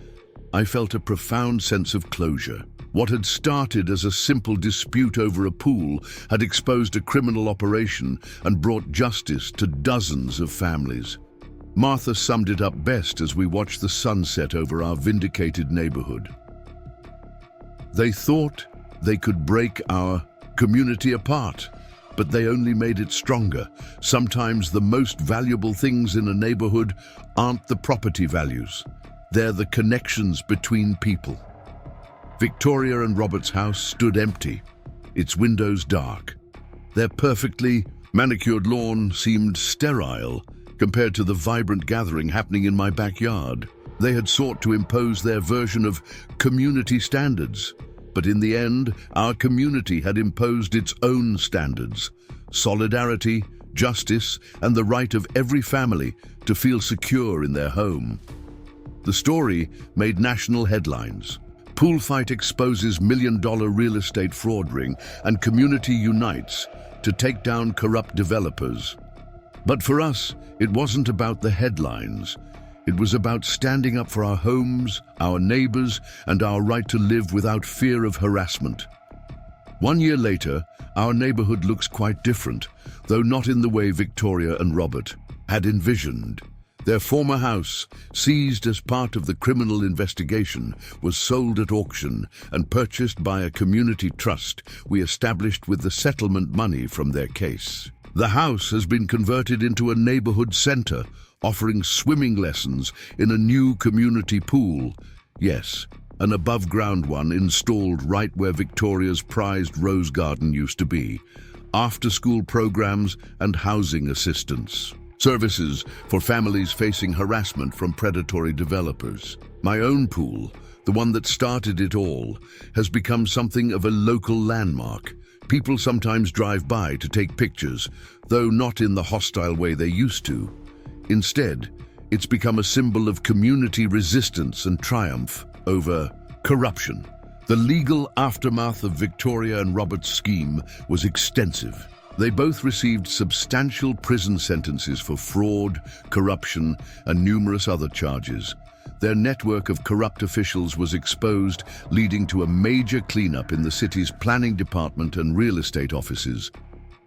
I felt a profound sense of closure. What had started as a simple dispute over a pool had exposed a criminal operation and brought justice to dozens of families. Martha summed it up best as we watched the sunset over our vindicated neighborhood. They thought they could break our community apart, but they only made it stronger. Sometimes the most valuable things in a neighborhood aren't the property values. They're the connections between people. Victoria and Robert's house stood empty, its windows dark. Their perfectly manicured lawn seemed sterile compared to the vibrant gathering happening in my backyard. They had sought to impose their version of community standards, but in the end, our community had imposed its own standards: solidarity, justice, and the right of every family to feel secure in their home. The story made national headlines. Pool fight exposes million-dollar real estate fraud ring, and community unites to take down corrupt developers. But for us, it wasn't about the headlines. It was about standing up for our homes, our neighbors, and our right to live without fear of harassment. 1 year later, our neighborhood looks quite different, though not in the way Victoria and Robert had envisioned. Their former house, seized as part of the criminal investigation, was sold at auction and purchased by a community trust we established with the settlement money from their case. The house has been converted into a neighborhood center, offering swimming lessons in a new community pool. Yes, an above-ground one installed right where Victoria's prized rose garden used to be. After-school programs and housing assistance. Services for families facing harassment from predatory developers. My own pool, the one that started it all, has become something of a local landmark. People sometimes drive by to take pictures, though not in the hostile way they used to. Instead, it's become a symbol of community resistance and triumph over corruption. The legal aftermath of Victoria and Robert's scheme was extensive. They both received substantial prison sentences for fraud, corruption, and numerous other charges. Their network of corrupt officials was exposed, leading to a major cleanup in the city's planning department and real estate offices.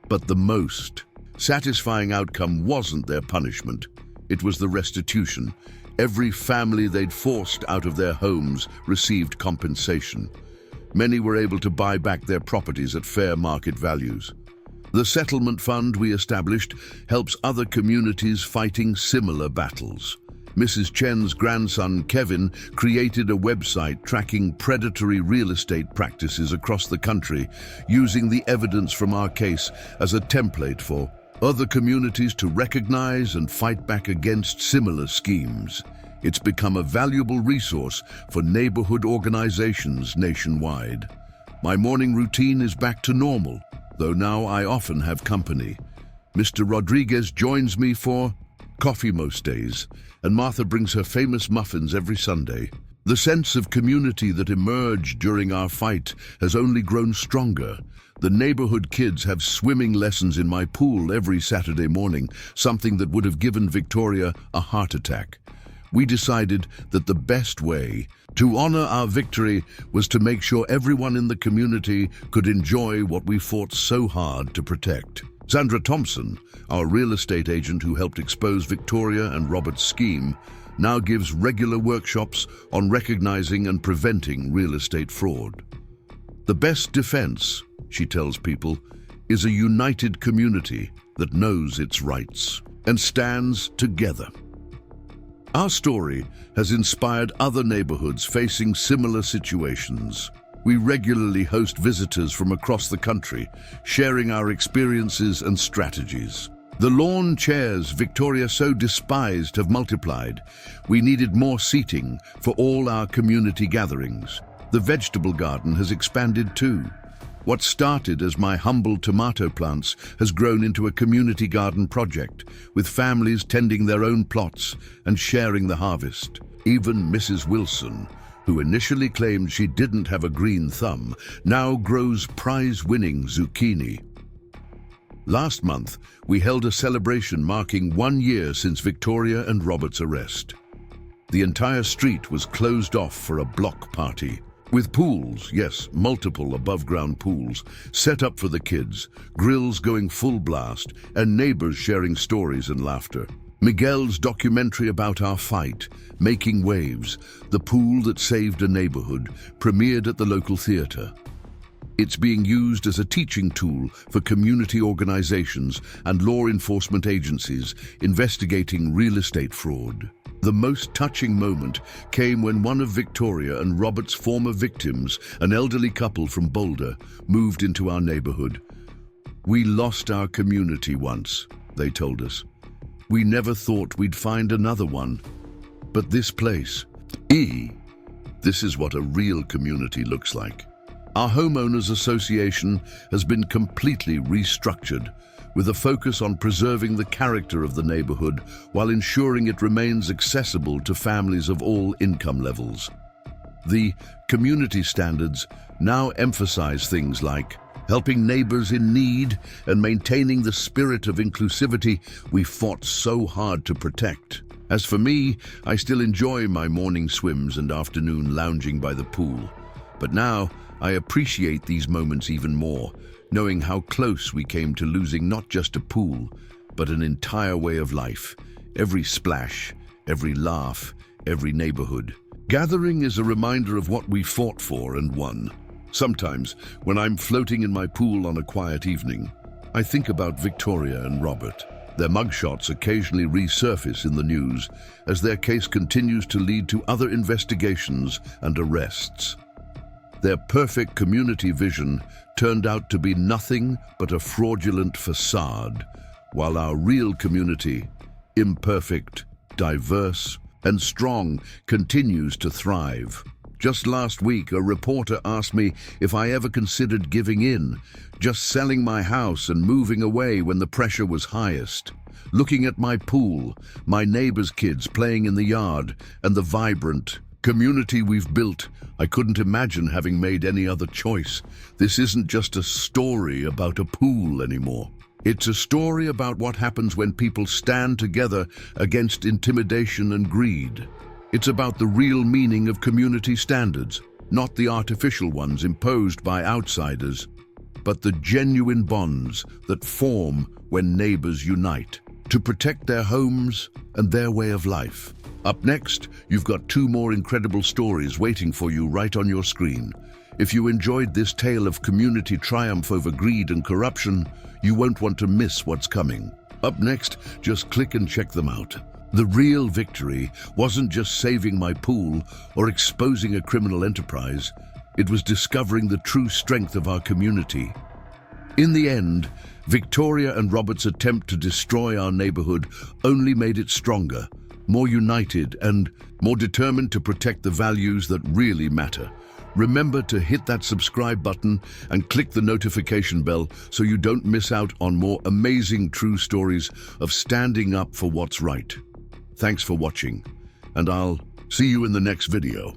But the most satisfying outcome wasn't their punishment. It was the restitution. Every family they'd forced out of their homes received compensation. Many were able to buy back their properties at fair market values. The settlement fund we established helps other communities fighting similar battles. Mrs. Chen's grandson, Kevin, created a website tracking predatory real estate practices across the country, using the evidence from our case as a template for other communities to recognize and fight back against similar schemes. It's become a valuable resource for neighborhood organizations nationwide. My morning routine is back to normal, though now I often have company. Mr. Rodriguez joins me for coffee most days, and Martha brings her famous muffins every Sunday. The sense of community that emerged during our fight has only grown stronger. The neighborhood kids have swimming lessons in my pool every Saturday morning, something that would have given Victoria a heart attack. We decided that the best way to honor our victory was to make sure everyone in the community could enjoy what we fought so hard to protect. Sandra Thompson, our real estate agent who helped expose Victoria and Robert's scheme, now gives regular workshops on recognizing and preventing real estate fraud. The best defense, she tells people, is a united community that knows its rights and stands together. Our story has inspired other neighborhoods facing similar situations. We regularly host visitors from across the country, sharing our experiences and strategies. The lawn chairs Victoria so despised have multiplied. We needed more seating for all our community gatherings. The vegetable garden has expanded too. What started as my humble tomato plants has grown into a community garden project, with families tending their own plots and sharing the harvest. Even Mrs. Wilson, who initially claimed she didn't have a green thumb, now grows prize-winning zucchini. Last month, we held a celebration marking 1 year since Victoria and Robert's arrest. The entire street was closed off for a block party. With pools, yes, multiple above-ground pools, set up for the kids, grills going full blast, and neighbors sharing stories and laughter. Miguel's documentary about our fight, Making Waves, the pool that saved a neighborhood, premiered at the local theater. It's being used as a teaching tool for community organizations and law enforcement agencies investigating real estate fraud. The most touching moment came when one of Victoria and Robert's former victims, an elderly couple from Boulder, moved into our neighborhood. "We lost our community once," they told us. "We never thought we'd find another one. But this place, this is what a real community looks like." Our homeowners association has been completely restructured, with a focus on preserving the character of the neighborhood while ensuring it remains accessible to families of all income levels. The community standards now emphasize things like helping neighbors in need and maintaining the spirit of inclusivity we fought so hard to protect. As for me, I still enjoy my morning swims and afternoon lounging by the pool. But now, I appreciate these moments even more, knowing how close we came to losing not just a pool, but an entire way of life. Every splash, every laugh, every neighborhood. Gathering is a reminder of what we fought for and won. Sometimes, when I'm floating in my pool on a quiet evening, I think about Victoria and Robert. Their mugshots occasionally resurface in the news as their case continues to lead to other investigations and arrests. Their perfect community vision turned out to be nothing but a fraudulent facade, while our real community, imperfect, diverse, and strong, continues to thrive. Just last week, a reporter asked me if I ever considered giving in, just selling my house and moving away when the pressure was highest. Looking at my pool, my neighbor's kids playing in the yard, and the vibrant community we've built, I couldn't imagine having made any other choice. This isn't just a story about a pool anymore. It's a story about what happens when people stand together against intimidation and greed. It's about the real meaning of community standards, not the artificial ones imposed by outsiders, but the genuine bonds that form when neighbors unite to protect their homes and their way of life. Up next, you've got 2 more incredible stories waiting for you right on your screen. If you enjoyed this tale of community triumph over greed and corruption, you won't want to miss what's coming. Up next, just click and check them out. The real victory wasn't just saving my pool or exposing a criminal enterprise. It was discovering the true strength of our community. In the end, Victoria and Robert's attempt to destroy our neighborhood only made it stronger, more united, and more determined to protect the values that really matter. Remember to hit that subscribe button and click the notification bell so you don't miss out on more amazing true stories of standing up for what's right. Thanks for watching, and I'll see you in the next video.